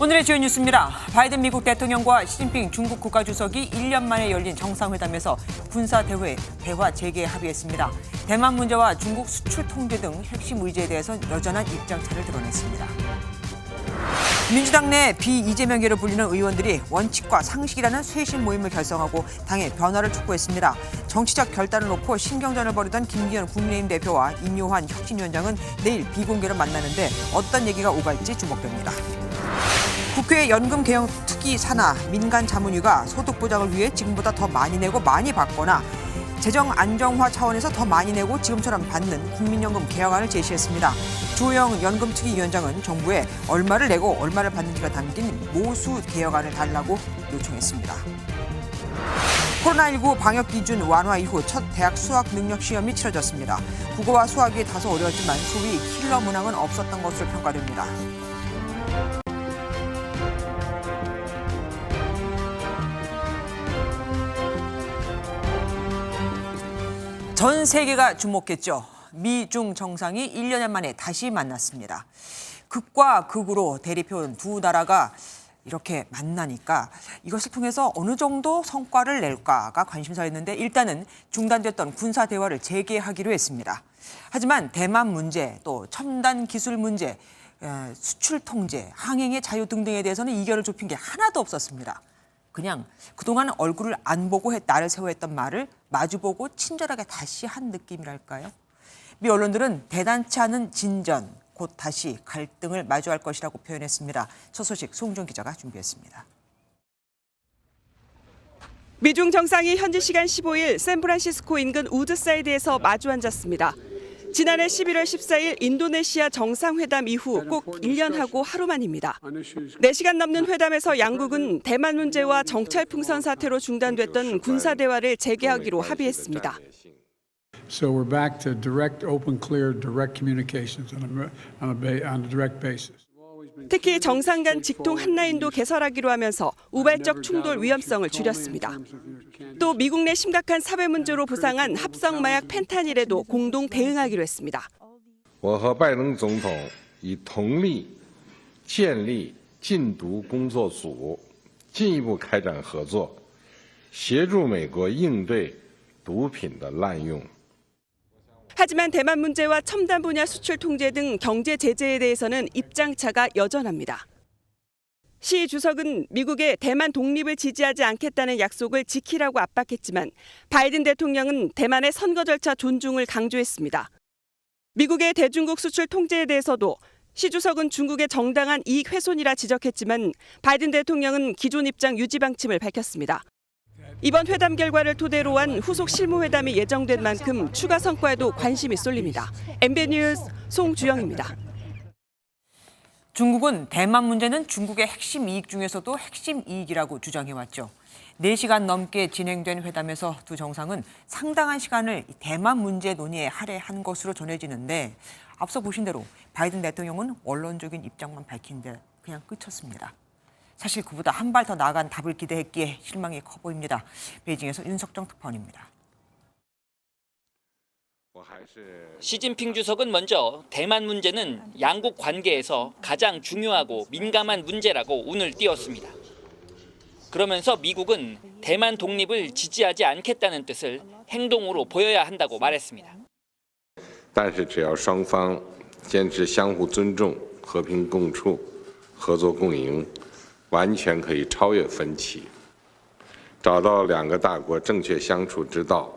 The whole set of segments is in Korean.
오늘의 주요 뉴스입니다. 바이든 미국 대통령과 시진핑 중국 국가주석이 1년 만에 열린 정상회담에서 군사대화 재개에 합의했습니다. 대만 문제와 중국 수출 통제 등 핵심 의제에 대해서 여전한 입장차를 드러냈습니다. 민주당 내 비이재명계로 불리는 의원들이 원칙과 상식이라는 쇄신 모임을 결성하고 당의 변화를 촉구했습니다. 정치적 결단을 놓고 신경전을 벌이던 김기현 국민의힘 대표와 임요환 혁신위원장은 내일 비공개로 만나는데 어떤 얘기가 오갈지 주목됩니다. 국회 연금 개혁 특위 산하 민간자문위가 소득 보장을 위해 지금보다 더 많이 내고 많이 받거나 재정 안정화 차원에서 더 많이 내고 지금처럼 받는 국민연금 개혁안을 제시했습니다. 조영 연금특위위원장은 정부에 얼마를 내고 얼마를 받는지가 담긴 모수 개혁안을 달라고 요청했습니다. 코로나19 방역 기준 완화 이후 첫 대학 수학 능력 시험이 치러졌습니다. 국어와 수학이 다소 어려웠지만 소위 킬러 문항은 없었던 것으로 평가됩니다. 전 세계가 주목했죠. 미중 정상이 1년 만에 다시 만났습니다. 극과 극으로 대립해온 두 나라가 이렇게 만나니까 이것을 통해서 어느 정도 성과를 낼까가 관심사였는데 일단은 중단됐던 군사 대화를 재개하기로 했습니다. 하지만 대만 문제, 또 첨단 기술 문제, 수출 통제, 항행의 자유 등등에 대해서는 이견을 좁힌 게 하나도 없었습니다. 그냥 그동안 얼굴을 안 보고 나를 세워했던 말을 마주보고 친절하게 다시 한 느낌이랄까요? 미 언론들은 대단치 않은 진전, 곧 다시 갈등을 마주할 것이라고 표현했습니다. 첫 소식 송준 기자가 준비했습니다. 미중 정상이 현지 시간 15일 샌프란시스코 인근 우드사이드에서 마주 앉았습니다. 지난해 11월 14일 인도네시아 정상회담 이후 꼭 1년하고 하루 만입니다. 4시간 넘는 회담에서 양국은 대만 문제와 정찰풍선 사태로 중단됐던 군사대화를 재개하기로 합의했습니다. So we're back to direct, open, clear, direct communications on a direct basis. 특히 정상 간 직통 한라인도 개설하기로 하면서 우발적 충돌 위험성을 줄였습니다. 또 미국 내 심각한 사회 문제로 부상한 합성 마약 펜타닐에도 공동 대응하기로 했습니다. 我和拜登总统已同力建立禁毒工作组，进一步开展合作，协助美国应对毒品的滥用。 하지만 대만 문제와 첨단 분야 수출 통제 등 경제 제재에 대해서는 입장차가 여전합니다. 시 주석은 미국의 대만 독립을 지지하지 않겠다는 약속을 지키라고 압박했지만 바이든 대통령은 대만의 선거 절차 존중을 강조했습니다. 미국의 대중국 수출 통제에 대해서도 시 주석은 중국의 정당한 이익 훼손이라 지적했지만 바이든 대통령은 기존 입장 유지 방침을 밝혔습니다. 이번 회담 결과를 토대로 한 후속 실무회담이 예정된 만큼 추가 성과에도 관심이 쏠립니다. MBN 뉴스 송주영입니다. 중국은 대만 문제는 중국의 핵심 이익 중에서도 핵심 이익이라고 주장해왔죠. 4시간 넘게 진행된 회담에서 두 정상은 상당한 시간을 대만 문제 논의에 할애한 것으로 전해지는데 앞서 보신 대로 바이든 대통령은 원론적인 입장만 밝힌 데 그냥 끝쳤습니다. 사실 그보다 한 발 더 나아간 답을 기대했기에 실망이 커 보입니다. 베이징에서 윤석정 특파원입니다. 시진핑 주석은 먼저 대만 문제는 양국 관계에서 가장 중요하고 민감한 문제라고 운을 띄웠습니다. 그러면서 미국은 대만 독립을 지지하지 않겠다는 뜻을 행동으로 보여야 한다고 말했습니다. 但是只要双方坚持相互尊重、和平共处、合作共赢，完全可以超越分歧，找到两个大国正确相处之道。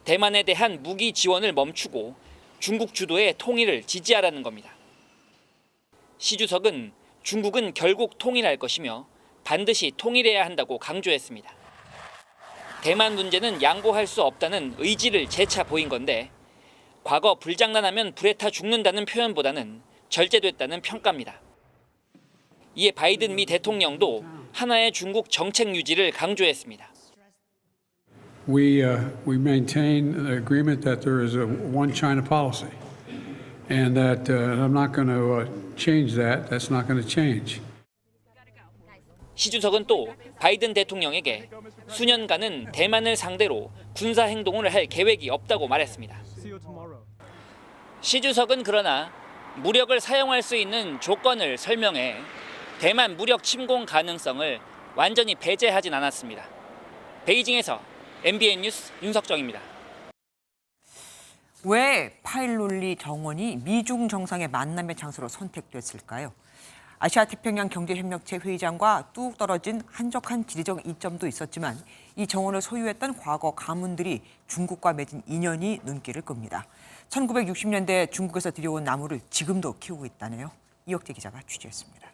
대만에 대한 무기 지원을 멈추고 중국 주도의 통일을 지지하라는 겁니다. 시 주석은 중국은 결국 통일할 것이며 반드시 통일해야 한다고 강조했습니다. 대만 문제는 양보할 수 없다는 의지를 재차 보인 건데 과거 불장난하면 불에 타 죽는다는 표현보다는 절제됐다는 평가입니다. 이에 바이든 미 대통령도 하나의 중국 정책 유지를 강조했습니다. We maintain the agreement that there is a one China policy, and that I'm not going to change that. That's not going to change. 시 주석은 또 바이든 대통령에게 수년간은 대만을 상대로 군사 행동을 할 계획이 없다고 말했습니다. 시 주석은 그러나 무력을 사용할 수 있는 조건을 설명해 대만 무력 침공 가능성을 완전히 배제하진 않았습니다. 베이징에서 MBN 뉴스 윤석정입니다. 왜 파일롤리 정원이 미중 정상의 만남의 장소로 선택됐을까요? 아시아태평양 경제협력체 회의장과 뚝 떨어진 한적한 지리적 이점도 있었지만 이 정원을 소유했던 과거 가문들이 중국과 맺은 인연이 눈길을 끕니다. 1960년대 중국에서 들여온 나무를 지금도 키우고 있다네요. 이혁재 기자가 취재했습니다.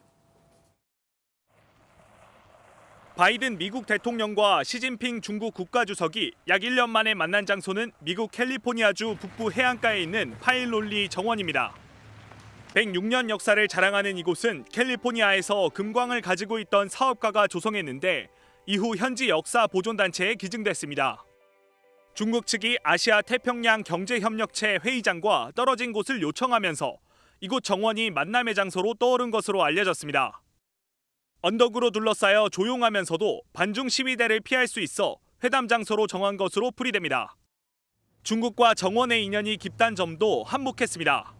바이든 미국 대통령과 시진핑 중국 국가주석이 약 1년 만에 만난 장소는 미국 캘리포니아주 북부 해안가에 있는 파일롤리 정원입니다. 106년 역사를 자랑하는 이곳은 캘리포니아에서 금광을 가지고 있던 사업가가 조성했는데 이후 현지 역사 보존단체에 기증됐습니다. 중국 측이 아시아 태평양 경제협력체 회의장과 떨어진 곳을 요청하면서 이곳 정원이 만남의 장소로 떠오른 것으로 알려졌습니다. 언덕으로 둘러싸여 조용하면서도 반중 시위대를 피할 수 있어 회담 장소로 정한 것으로 풀이됩니다. 중국과 정원의 인연이 깊다는 점도 한몫했습니다.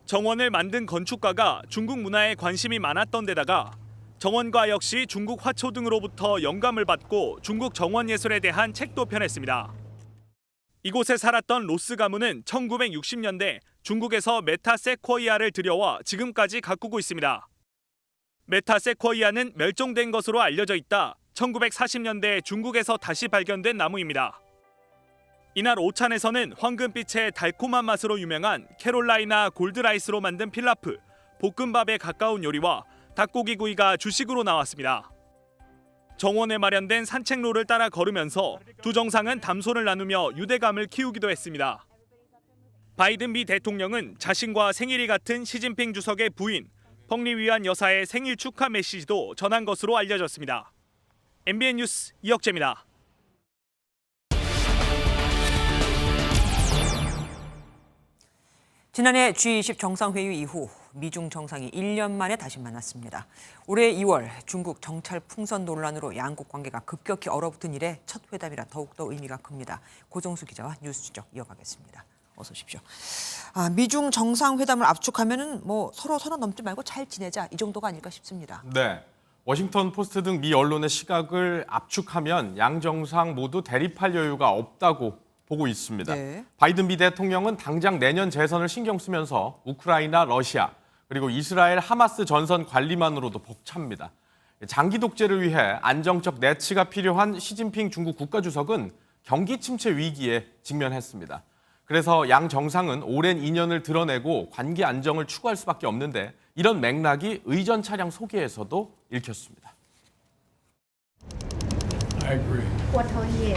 정원을 만든 건축가가 중국 문화에 관심이 많았던 데다가 정원가 역시 중국 화초 등으로부터 영감을 받고 중국 정원 예술에 대한 책도 펴냈습니다. 이곳에 살았던 로스 가문은 1960년대 중국에서 메타세코이아를 들여와 지금까지 가꾸고 있습니다. 메타세코이아는 멸종된 것으로 알려져 있다 1940년대 중국에서 다시 발견된 나무입니다. 이날 오찬에서는 황금빛의 달콤한 맛으로 유명한 캐롤라이나 골드라이스로 만든 필라프, 볶음밥에 가까운 요리와 닭고기 구이가 주식으로 나왔습니다. 정원에 마련된 산책로를 따라 걸으면서 두 정상은 담소를 나누며 유대감을 키우기도 했습니다. 바이든 미 대통령은 자신과 생일이 같은 시진핑 주석의 부인, 펑리위안 여사의 생일 축하 메시지도 전한 것으로 알려졌습니다. MBN 뉴스 이혁재입니다. 지난해 G20 정상회의 이후 미중 정상이 1년 만에 다시 만났습니다. 올해 2월 중국 정찰 풍선 논란으로 양국 관계가 급격히 얼어붙은 이래 첫 회담이라 더욱더 의미가 큽니다. 고정수 기자와 뉴스 추적 이어가겠습니다. 어서 오십시오. 미중 정상회담을 압축하면은 서로 선 넘지 말고 잘 지내자 이 정도가 아닐까 싶습니다. 네. 워싱턴 포스트 등 미 언론의 시각을 압축하면 양 정상 모두 대립할 여유가 없다고 보고 있습니다. 네. 바이든 미 대통령은 당장 내년 재선을 신경 쓰면서 우크라이나, 러시아, 그리고 이스라엘 하마스 전선 관리만으로도 벅찹니다. 장기 독재를 위해 안정적 내치가 필요한 시진핑 중국 국가주석은 경기 침체 위기에 직면했습니다. 그래서 양 정상은 오랜 인연을 드러내고 관계 안정을 추구할 수밖에 없는데 이런 맥락이 의전 차량 소개에서도 읽혔습니다. I agree. 我同意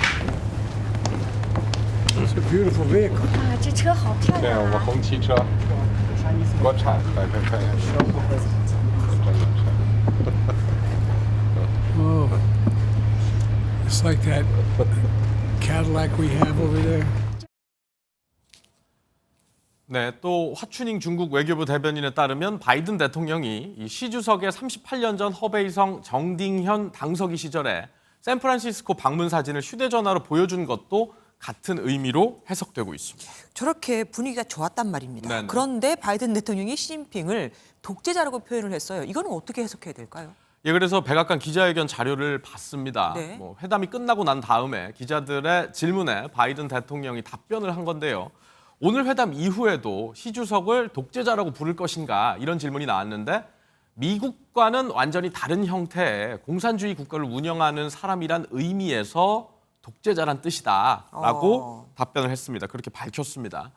It's a beautiful vehicle. 啊，这车好漂对，亮啊！我们红旗车，国产100%。 Oh, it's like that Cadillac we have over there. 네, 또 화춘잉 중국 외교부 대변인에 따르면 바이든 대통령이 이 시 주석의 38년 전 허베이성 정딩현 당서기 시절에 샌프란시스코 방문 사진을 휴대전화로 보여준 것도 같은 의미로 해석되고 있습니다. 저렇게 분위기가 좋았단 말입니다. 네네. 그런데 바이든 대통령이 시진핑을 독재자라고 표현을 했어요. 이거는 어떻게 해석해야 될까요? 예, 그래서 백악관 기자회견 자료를 봤습니다. 네. 회담이 끝나고 난 다음에 기자들의 질문에 바이든 대통령이 답변을 한 건데요. 오늘 회담 이후에도 시 주석을 독재자라고 부를 것인가 이런 질문이 나왔는데 미국과는 완전히 다른 형태의 공산주의 국가를 운영하는 사람이란 의미에서 독재자란 뜻이다라고 답변을 했습니다. 그렇게 밝혔습니다.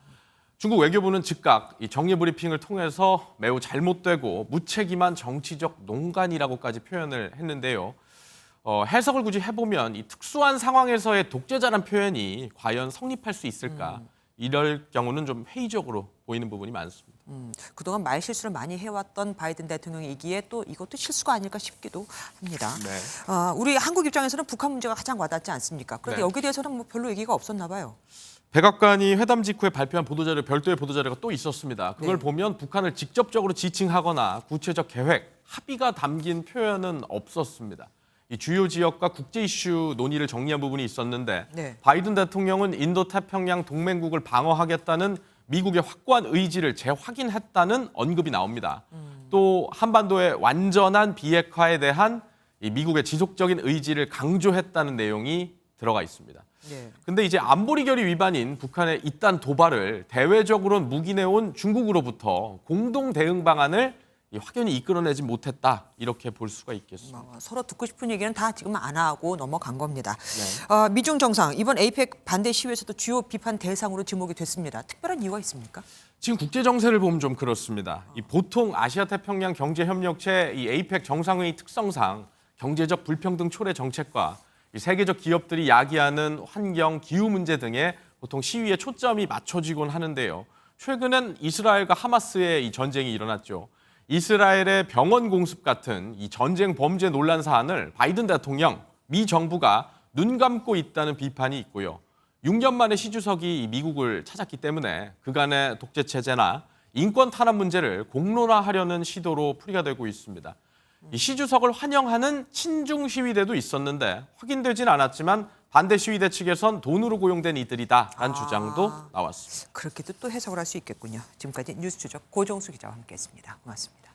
중국 외교부는 즉각 이 정례 브리핑을 통해서 매우 잘못되고 무책임한 정치적 농간이라고까지 표현을 했는데요. 해석을 굳이 해보면 이 특수한 상황에서의 독재자란 표현이 과연 성립할 수 있을까? 이럴 경우는 좀 회의적으로 보이는 부분이 많습니다. 그동안 말 실수를 많이 해왔던 바이든 대통령이기에 또 이것도 실수가 아닐까 싶기도 합니다. 네. 우리 한국 입장에서는 북한 문제가 가장 와닿지 않습니까? 그런데 네. 여기에 대해서는 별로 얘기가 없었나 봐요. 백악관이 회담 직후에 발표한 보도자료, 별도의 보도자료가 또 있었습니다. 그걸 네. 보면 북한을 직접적으로 지칭하거나 구체적 계획, 합의가 담긴 표현은 없었습니다. 이 주요 지역과 국제 이슈 논의를 정리한 부분이 있었는데 네. 바이든 대통령은 인도태평양 동맹국을 방어하겠다는 미국의 확고한 의지를 재확인했다는 언급이 나옵니다. 또 한반도의 완전한 비핵화에 대한 이 미국의 지속적인 의지를 강조했다는 내용이 들어가 있습니다. 네. 근데 이제 안보리 결의 위반인 북한의 이딴 도발을 대외적으로는 묵인해온 중국으로부터 공동 대응 방안을 확연히 이끌어내지 못했다, 이렇게 볼 수가 있겠습니다. 서로 듣고 싶은 얘기는 다 지금 안 하고 넘어간 겁니다. 네. 미중 정상 이번 APEC 반대 시위에서도 주요 비판 대상으로 지목이 됐습니다. 특별한 이유가 있습니까? 지금 국제 정세를 보면 좀 그렇습니다. 이 보통 아시아 태평양 경제협력체 이 APEC 정상회의 특성상 경제적 불평등 초래 정책과 이 세계적 기업들이 야기하는 환경, 기후 문제 등에 보통 시위에 초점이 맞춰지곤 하는데요. 최근엔 이스라엘과 하마스의 이 전쟁이 일어났죠. 이스라엘의 병원 공습 같은 이 전쟁 범죄 논란 사안을 바이든 대통령, 미 정부가 눈 감고 있다는 비판이 있고요. 6년 만에 시 주석이 미국을 찾았기 때문에 그간의 독재 체제나 인권 탄압 문제를 공론화하려는 시도로 풀이가 되고 있습니다. 이 시 주석을 환영하는 친중 시위대도 있었는데 확인되진 않았지만 반대 시위대 측에선 돈으로 고용된 이들이다라는 주장도 나왔습니다. 그렇게도 또 해석을 할 수 있겠군요. 지금까지 뉴스 추적 고정수 기자와 함께했습니다. 고맙습니다.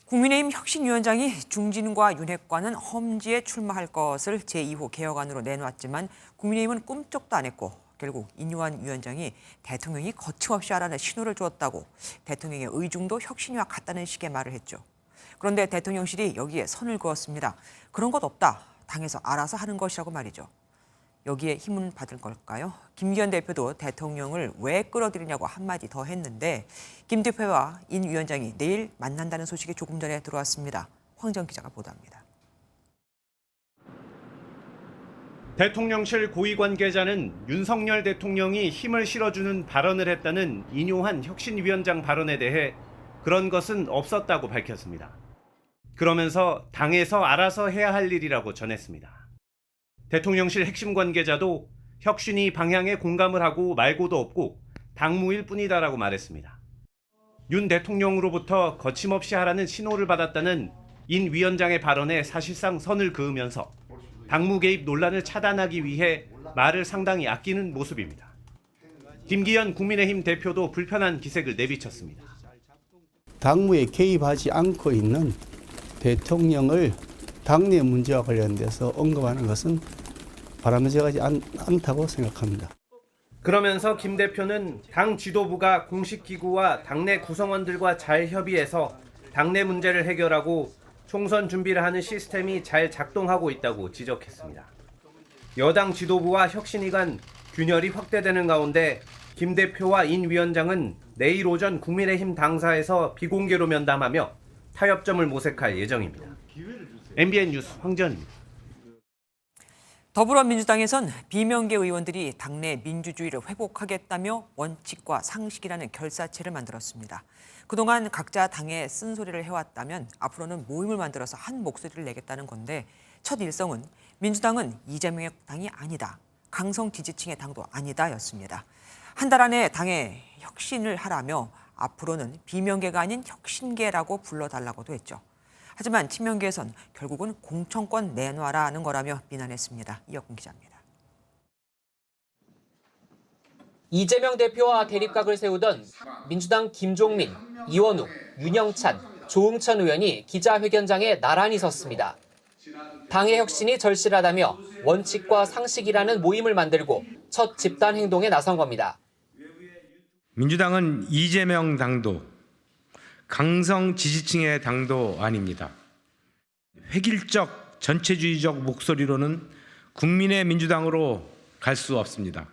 국민의힘 혁신위원장이 중진과 윤핵관은 험지에 출마할 것을 제2호 개혁안으로 내놓았지만 국민의힘은 꿈쩍도 안 했고 결국 인요한 위원장이 대통령이 거침없이 하라는 신호를 주었다고 대통령의 의중도 혁신위와 같다는 식의 말을 했죠. 그런데 대통령실이 여기에 선을 그었습니다. 그런 것 없다. 당에서 알아서 하는 것이라고 말이죠. 여기에 힘은 받을 걸까요? 김기현 대표도 대통령을 왜 끌어들이냐고 한마디 더 했는데 김 대표와 인 위원장이 내일 만난다는 소식이 조금 전에 들어왔습니다. 황정 기자가 보도합니다. 대통령실 고위 관계자는 윤석열 대통령이 힘을 실어주는 발언을 했다는 인요한 혁신위원장 발언에 대해 그런 것은 없었다고 밝혔습니다. 그러면서 당에서 알아서 해야 할 일이라고 전했습니다. 대통령실 핵심 관계자도 혁신이 방향에 공감을 하고 말고도 없고 당무일 뿐이다라고 말했습니다. 윤 대통령으로부터 거침없이 하라는 신호를 받았다는 인 위원장의 발언에 사실상 선을 그으면서 당무 개입 논란을 차단하기 위해 말을 상당히 아끼는 모습입니다. 김기현 국민의힘 대표도 불편한 기색을 내비쳤습니다. 당무에 개입하지 않고 있는 대통령을 당내 문제와 관련돼서 언급하는 것은 바람직하지 않다고 생각합니다. 그러면서 김 대표는 당 지도부가 공식 기구와 당내 구성원들과 잘 협의해서 당내 문제를 해결하고 총선 준비를 하는 시스템이 잘 작동하고 있다고 지적했습니다. 여당 지도부와 혁신위 간 균열이 확대되는 가운데 김 대표와 인 위원장은 내일 오전 국민의힘 당사에서 비공개로 면담하며 타협점을 모색할 예정입니다. MBN 뉴스 황지연입니다. 더불어민주당에선 비명계 의원들이 당내 민주주의를 회복하겠다며 원칙과 상식이라는 결사체를 만들었습니다. 그동안 각자 당에 쓴소리를 해왔다면 앞으로는 모임을 만들어서 한 목소리를 내겠다는 건데 첫 일성은 민주당은 이재명의 당이 아니다. 강성 지지층의 당도 아니다였습니다. 한 달 안에 당에 혁신을 하라며 앞으로는 비명계가 아닌 혁신계라고 불러달라고도 했죠. 하지만 친명계에선 결국은 공천권 내놔라는 거라며 비난했습니다. 이혁근 기자입니다. 이재명 대표와 대립각을 세우던 민주당 김종민, 이원욱, 윤영찬, 조응천 의원이 기자회견장에 나란히 섰습니다. 당의 혁신이 절실하다며 원칙과 상식이라는 모임을 만들고 첫 집단 행동에 나선 겁니다. 민주당은 이재명 당도, 강성 지지층의 당도 아닙니다. 획일적 전체주의적 목소리로는 국민의 민주당으로 갈 수 없습니다.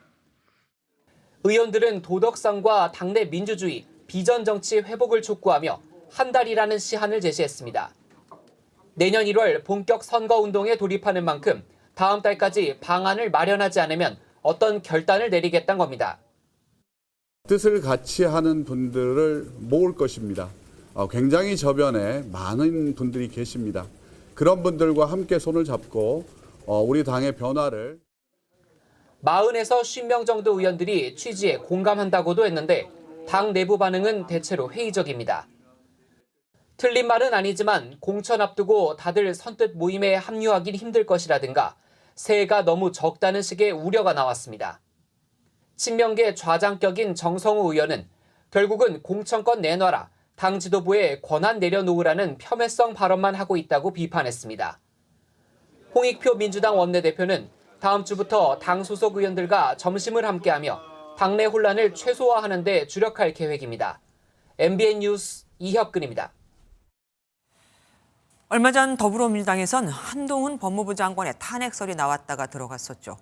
의원들은 도덕성과 당내 민주주의, 비전 정치 회복을 촉구하며 한 달이라는 시한을 제시했습니다. 내년 1월 본격 선거운동에 돌입하는 만큼 다음 달까지 방안을 마련하지 않으면 어떤 결단을 내리겠다는 겁니다. 뜻을 같이 하는 분들을 모을 것입니다. 굉장히 저변에 많은 분들이 계십니다. 그런 분들과 함께 손을 잡고 우리 당의 변화를 40에서 50명 정도 의원들이 취지에 공감한다고도 했는데 당 내부 반응은 대체로 회의적입니다. 틀린 말은 아니지만 공천 앞두고 다들 선뜻 모임에 합류하긴 힘들 것이라든가 세가 너무 적다는 식의 우려가 나왔습니다. 친명계 좌장격인 정성호 의원은 결국은 공천권 내놔라, 당 지도부에 권한 내려놓으라는 폄훼성 발언만 하고 있다고 비판했습니다. 홍익표 민주당 원내대표는 다음 주부터 당 소속 의원들과 점심을 함께하며 당내 혼란을 최소화하는 데 주력할 계획입니다. MBN 뉴스 이혁근입니다. 얼마 전 더불어민주당에선 한동훈 법무부 장관의 탄핵설이 나왔다가 들어갔었죠.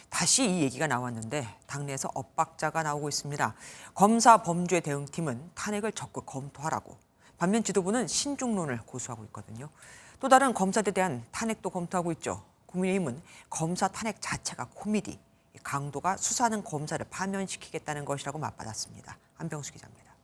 다시 이 얘기가 나왔는데 당내에서 엇박자가 나오고 있습니다. 검사 범죄 대응팀은 탄핵을 적극 검토하라고, 반면 지도부는 신중론을 고수하고 있거든요. 또 다른 검사들에 대한 탄핵도 검토하고 있죠. 국민의힘은 검사 탄핵 자체가 코미디, 강도가 수사하는 검사를 파면시키겠다는 것이라고 맞받았습니다. 한병수 기자입니다.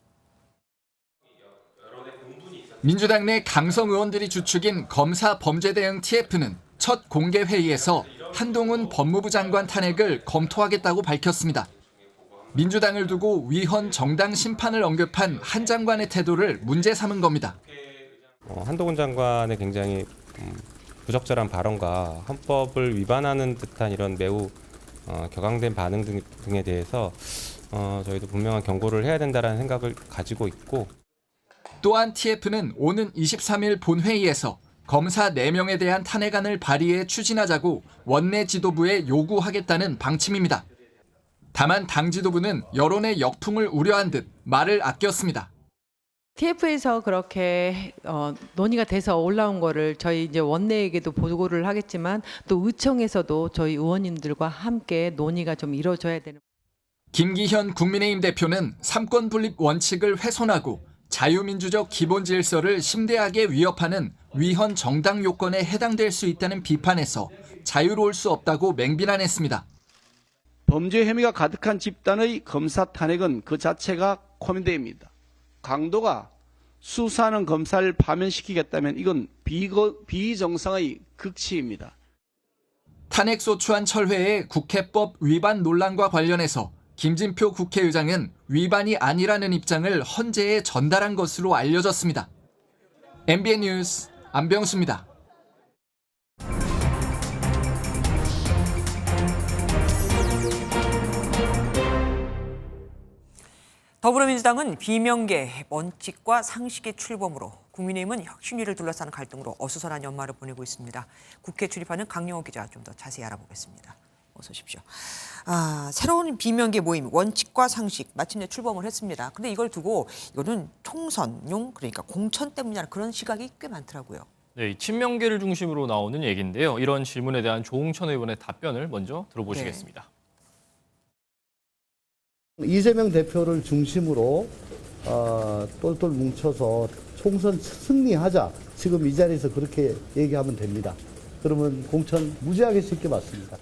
민주당 내 강성 의원들이 주축인 검사 범죄 대응 TF는 첫 공개 회의에서 한동훈 법무부 장관 탄핵을 검토하겠다고 밝혔습니다. 민주당을 두고 위헌 정당 심판을 언급한 한 장관의 태도를 문제 삼은 겁니다. 한동훈 장관의 굉장히 부적절한 발언과 헌법을 위반하는 듯한 이런 매우 격앙된 반응 등에 대해서 저희도 분명한 경고를 해야 된다는 생각을 가지고 있고, 또한 TF는 오는 23일 본회의에서 검사 4명에 대한 탄핵안을 발의해 추진하자고 원내 지도부에 요구하겠다는 방침입니다. 다만 당 지도부는 여론의 역풍을 우려한 듯 말을 아꼈습니다. TF에서 그렇게 논의가 돼서 올라온 거를 저희 이제 원내에게도 보고를 하겠지만, 또 의총에서도 저희 의원님들과 함께 논의가 좀 이루어져야 되는. 김기현 국민의힘 대표는 삼권 분립 원칙을 훼손하고 자유민주적 기본 질서를 심대하게 위협하는 위헌 정당 요건에 해당될 수 있다는 비판에서 자유로울 수 없다고 맹비난했습니다. 범죄 혐의가 가득한 집단의 검사 탄핵은 그 자체가 코미디입니다. 강도가 수사하는 검사를 파면시키겠다면 이건 비정상의 극치입니다. 탄핵소추안 철회의 국회법 위반 논란과 관련해서 김진표 국회의장은 위반이 아니라는 입장을 헌재에 전달한 것으로 알려졌습니다. MBN 뉴스 안병수입니다. 더불어민주당은 비명계, 원칙과 상식의 출범으로, 국민의힘은 혁신위를 둘러싼 갈등으로 어수선한 연말을 보내고 있습니다. 국회 출입하는 강영호 기자 좀 더 자세히 알아보겠습니다. 어서 오십시오. 새로운 비명계 모임 원칙과 상식 마침내 출범을 했습니다. 근데 이걸 두고 이거는 총선용, 그러니까 공천 때문이라는 그런 시각이 꽤 많더라고요. 네, 이 친명계를 중심으로 나오는 얘기인데요. 이런 질문에 대한 조홍천 의원의 답변을 먼저 들어보시겠습니다. 이재명 대표를 중심으로 똘똘 뭉쳐서 총선 승리하자. 지금 이 자리에서 그렇게 얘기하면 됩니다. 그러면 공천 무지하게 쉽게 받습니다.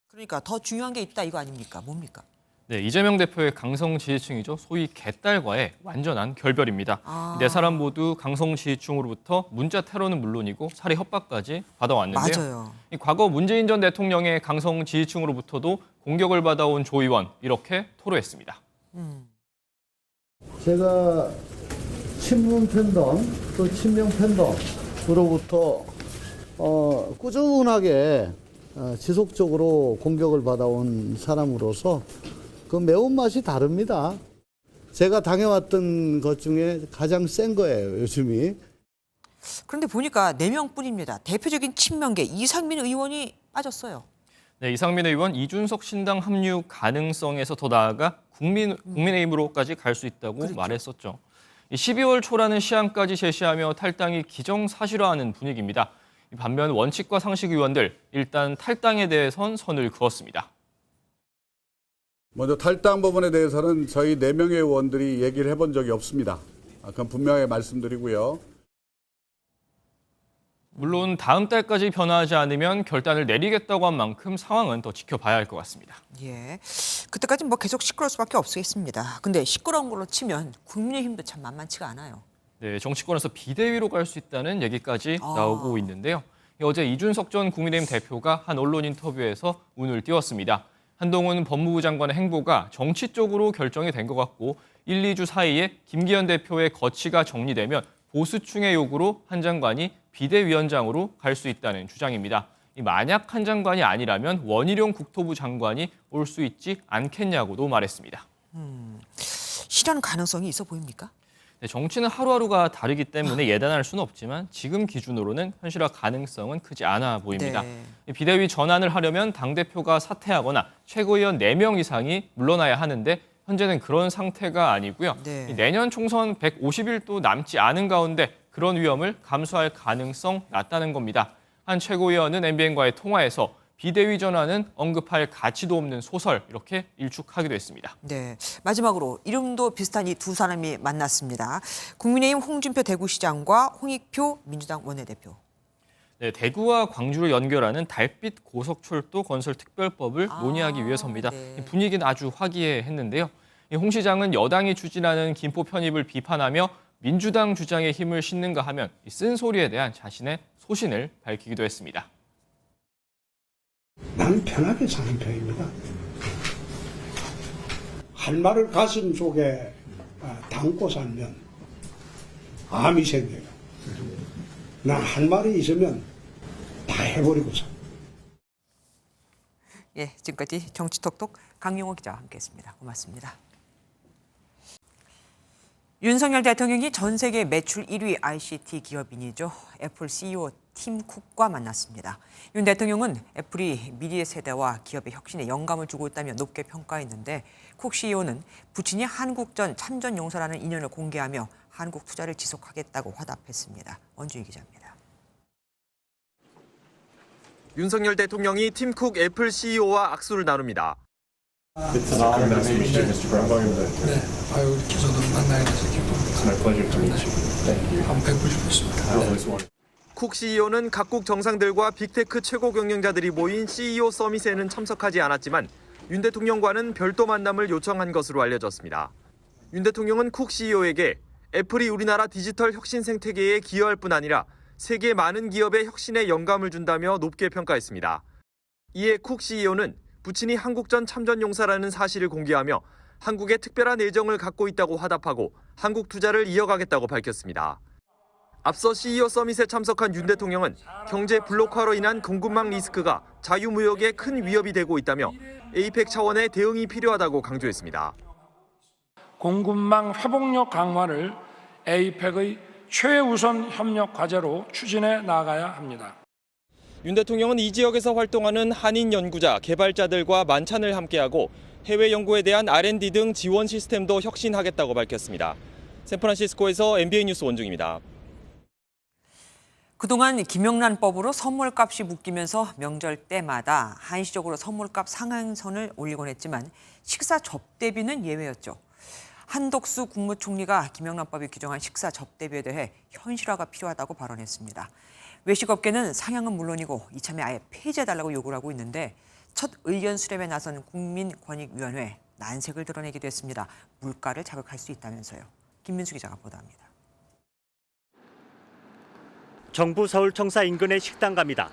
그러니까 더 중요한 게 있다 이거 아닙니까? 뭡니까? 네, 이재명 대표의 강성 지지층이죠. 소위 개딸과의 완전한 결별입니다. 네 사람 모두 강성 지지층으로부터 문자 테러는 물론이고 살해 협박까지 받아왔는데요. 맞아요. 과거 문재인 전 대통령의 강성 지지층으로부터도 공격을 받아온 조 의원, 이렇게 토로했습니다. 제가 친문 팬덤 또 친명 팬덤으로부터 꾸준하게 지속적으로 공격을 받아온 사람으로서 그 매운맛이 다릅니다. 제가 당해왔던 것 중에 가장 센 거예요, 요즘이. 그런데 보니까 4명뿐입니다. 대표적인 친명계 이상민 의원이 빠졌어요. 네, 이상민 의원 이준석 신당 합류 가능성에서 더 나아가 국민의힘으로까지 갈 수 있다고 말했었죠. 12월 초라는 시한까지 제시하며 탈당이 기정사실화하는 분위기입니다. 반면 원칙과 상식 의원들 일단 탈당에 대해선 선을 그었습니다. 먼저 탈당 부분에 대해서는 저희 4명의 의원들이 얘기를 해본 적이 없습니다. 그건 분명히 말씀드리고요. 물론 다음 달까지 변화하지 않으면 결단을 내리겠다고 한 만큼 상황은 더 지켜봐야 할 것 같습니다. 예, 그때까지 뭐 계속 시끄러울 수밖에 없겠습니다. 근데 시끄러운 걸로 치면 국민의힘도 참 만만치가 않아요. 네, 정치권에서 비대위로 갈 수 있다는 얘기까지 나오고 있는데요. 어제 이준석 전 국민의힘 대표가 한 언론 인터뷰에서 운을 띄웠습니다. 한동훈 법무부 장관의 행보가 정치 쪽으로 결정이 된 것 같고 1, 2주 사이에 김기현 대표의 거취가 정리되면 보수층의 요구로 한 장관이 비대위원장으로 갈 수 있다는 주장입니다. 만약 한 장관이 아니라면 원희룡 국토부 장관이 올 수 있지 않겠냐고도 말했습니다. 실현 가능성이 있어 보입니까? 정치는 하루하루가 다르기 때문에 예단할 수는 없지만 지금 기준으로는 현실화 가능성은 크지 않아 보입니다. 네. 비대위 전환을 하려면 당대표가 사퇴하거나 최고위원 4명 이상이 물러나야 하는데 현재는 그런 상태가 아니고요. 네. 내년 총선 150일도 남지 않은 가운데 그런 위험을 감수할 가능성 낮다는 겁니다. 한 최고위원은 MBN과의 통화에서 비대위 전환은 언급할 가치도 없는 소설 이렇게 일축하기도 했습니다. 네, 마지막으로 이름도 비슷한 이 두 사람이 만났습니다. 국민의힘 홍준표 대구시장과 홍익표 민주당 원내대표. 네, 대구와 광주를 연결하는 달빛 고속철도 건설 특별법을 논의하기 위해서입니다. 네. 분위기는 아주 화기애애했는데요. 홍 시장은 여당이 추진하는 김포 편입을 비판하며 민주당 주장에 힘을 싣는가 하면 쓴소리에 대한 자신의 소신을 밝히기도 했습니다. 나는 편하게 사는 편입니다. 할 말을 가슴 속에 담고 살면 암이 생겨요. 난 할 말이 있으면 다 해버리고 살. 예, 지금까지 정치톡톡 강용호 기자와 함께했습니다. 고맙습니다. 윤석열 대통령이 전 세계 매출 1위 ICT 기업인이죠. 애플 CEO 팀 쿡과 만났습니다. 윤 대통령은 애플이 미래의 세대와 기업의 혁신에 영감을 주고 있다며 높게 평가했는데 쿡 CEO는 부친이 한국전 참전 용사라는 인연을 공개하며 한국 투자를 지속하겠다고 화답했습니다. 원주희 기자입니다. 윤석열 대통령이 팀 쿡 애플 CEO와 악수를 나눕니다. 아유, 이렇게 저도 만나게 돼서 기쁩니다. 한번 뵙고 싶었습니다. 쿡 CEO는 각국 정상들과 빅테크 최고 경영자들이 모인 CEO 서밋에는 참석하지 않았지만 윤 대통령과는 별도 만남을 요청한 것으로 알려졌습니다. 윤 대통령은 쿡 CEO에게 애플이 우리나라 디지털 혁신 생태계에 기여할 뿐 아니라 세계 많은 기업의 혁신에 영감을 준다며 높게 평가했습니다. 이에 쿡 CEO는 부친이 한국전 참전 용사라는 사실을 공개하며 한국에 특별한 애정을 갖고 있다고 화답하고 한국 투자를 이어가겠다고 밝혔습니다. 앞서 CEO 서밋에 참석한 윤 대통령은 경제 블록화로 인한 공급망 리스크가 자유무역에 큰 위협이 되고 있다며 에이펙 차원의 대응이 필요하다고 강조했습니다. 공급망 회복력 강화를 에이펙의 최우선 협력 과제로 추진해 나가야 합니다. 윤 대통령은 이 지역에서 활동하는 한인 연구자, 개발자들과 만찬을 함께하고 해외 연구에 대한 R&D 등 지원 시스템도 혁신하겠다고 밝혔습니다. 샌프란시스코에서 MBN 뉴스 원중입니다. 그동안 김영란법으로 선물값이 묶이면서 명절 때마다 한시적으로 선물값 상한선을 올리곤 했지만 식사 접대비는 예외였죠. 한덕수 국무총리가 김영란법이 규정한 식사 접대비에 대해 현실화가 필요하다고 발언했습니다. 외식업계는 상향은 물론이고 이참에 아예 폐지해달라고 요구를 하고 있는데 첫 의견 수렴에 나선 국민권익위원회 난색을 드러내기도 했습니다. 물가를 자극할 수 있다면서요. 김민수 기자가 보도합니다. 정부 서울청사 인근의 식당 갑니다.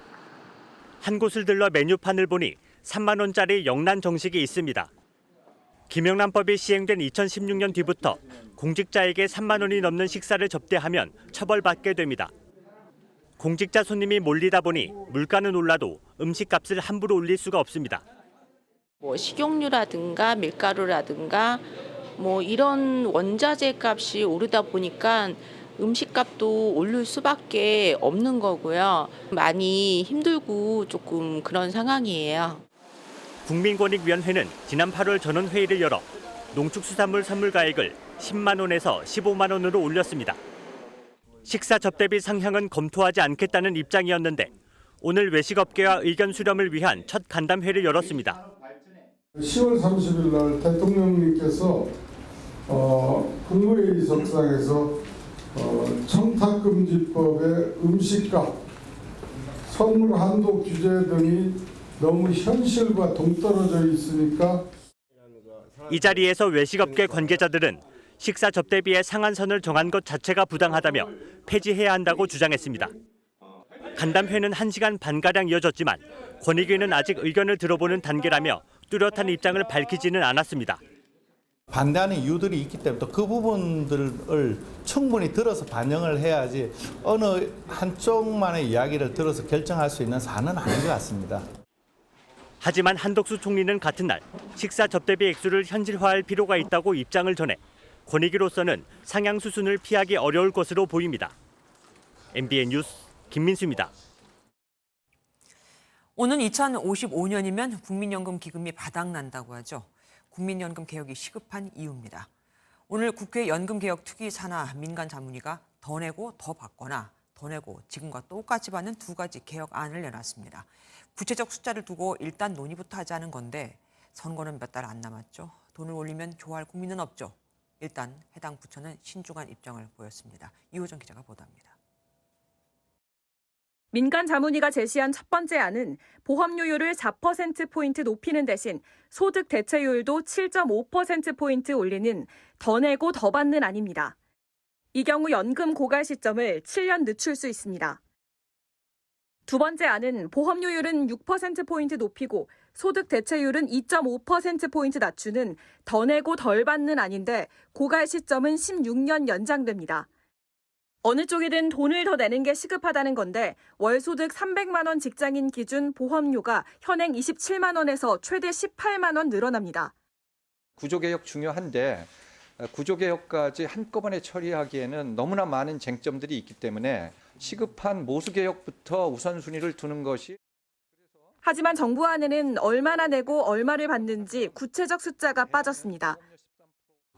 한 곳을 들러 메뉴판을 보니 3만 원짜리 영란 정식이 있습니다. 김영란법이 시행된 2016년 뒤부터 공직자에게 3만 원이 넘는 식사를 접대하면 처벌받게 됩니다. 공직자 손님이 몰리다 보니 물가는 올라도 음식값을 함부로 올릴 수가 없습니다. 식용유라든가 밀가루라든가 이런 원자재 값이 오르다 보니까 음식값도 오를 수밖에 없는 거고요. 많이 힘들고 조금 그런 상황이에요. 국민권익위원회는 지난 8월 전원회의를 열어 농축수산물 선물가액을 10만 원에서 15만 원으로 올렸습니다. 식사 접대비 상향은 검토하지 않겠다는 입장이었는데 오늘 외식업계와 의견 수렴을 위한 첫 간담회를 열었습니다. 10월 30일 날 대통령님께서 국무회의 석상에서 청탁금지법의 음식값, 선물 한도 규제 등이 너무 현실과 동떨어져 있으니까 이 자리에서 외식업계 관계자들은 식사 접대비의 상한선을 정한 것 자체가 부당하다며 폐지해야 한다고 주장했습니다. 간담회는 1시간 반가량 이어졌지만 권익위는 아직 의견을 들어보는 단계라며 뚜렷한 입장을 밝히지는 않았습니다. 반대하는 이유들이 있기 때문에 또 그 부분들을 충분히 들어서 반영을 해야지 어느 한쪽만의 이야기를 들어서 결정할 수 있는 사안은 아닌 것 같습니다. 하지만 한덕수 총리는 같은 날 식사 접대비 액수를 현실화할 필요가 있다고 입장을 전해 권익위로서는 상향 수순을 피하기 어려울 것으로 보입니다. MBN 뉴스 김민수입니다. 오는 2055년이면 국민연금 기금이 바닥난다고 하죠. 국민연금 개혁이 시급한 이유입니다. 오늘 국회 연금개혁특위 산하 민간자문위가 더 내고 더 받거나 더 내고 지금과 똑같이 받는 두 가지 개혁안을 내놨습니다. 구체적 숫자를 두고 일단 논의부터 하자는 건데 선거는 몇 달 안 남았죠. 돈을 올리면 좋아할 국민은 없죠. 일단 해당 부처는 신중한 입장을 보였습니다. 이호정 기자가 보도합니다. 민간자문위가 제시한 첫 번째 안은 보험료율을 4%포인트 높이는 대신 소득 대체율도 7.5%포인트 올리는 더 내고 더 받는 안입니다. 이 경우 연금 고갈 시점을 7년 늦출 수 있습니다. 두 번째 안은 보험료율은 6%포인트 높이고 소득 대체율은 2.5%포인트 낮추는 더 내고 덜 받는 안인데 고갈 시점은 16년 연장됩니다. 어느 쪽이든 돈을 더 내는 게 시급하다는 건데 월 소득 300만 원 직장인 기준 보험료가 현행 27만 원에서 최대 18만 원 늘어납니다. 구조개혁 중요한데 구조개혁까지 한꺼번에 처리하기에는 너무나 많은 쟁점들이 있기 때문에 시급한 모수개혁부터 우선순위를 두는 것이. 하지만 정부 안에는 얼마나 내고 얼마를 받는지 구체적 숫자가 빠졌습니다.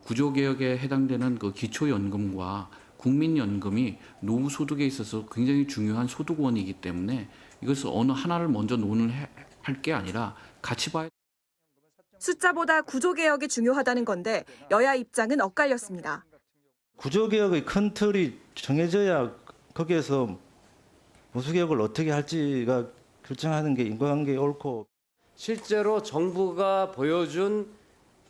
구조개혁에 해당되는 그 기초연금과 국민연금이 노후소득에 있어서 굉장히 중요한 소득원이기 때문에 이것을 어느 하나를 먼저 논의할 게 아니라 같이 봐야. 숫자보다 구조개혁이 중요하다는 건데 여야 입장은 엇갈렸습니다. 구조개혁의 큰 틀이 정해져야 거기에서 모수개혁을 어떻게 할지가 결정하는 게 인과관계에 옳고. 실제로 정부가 보여준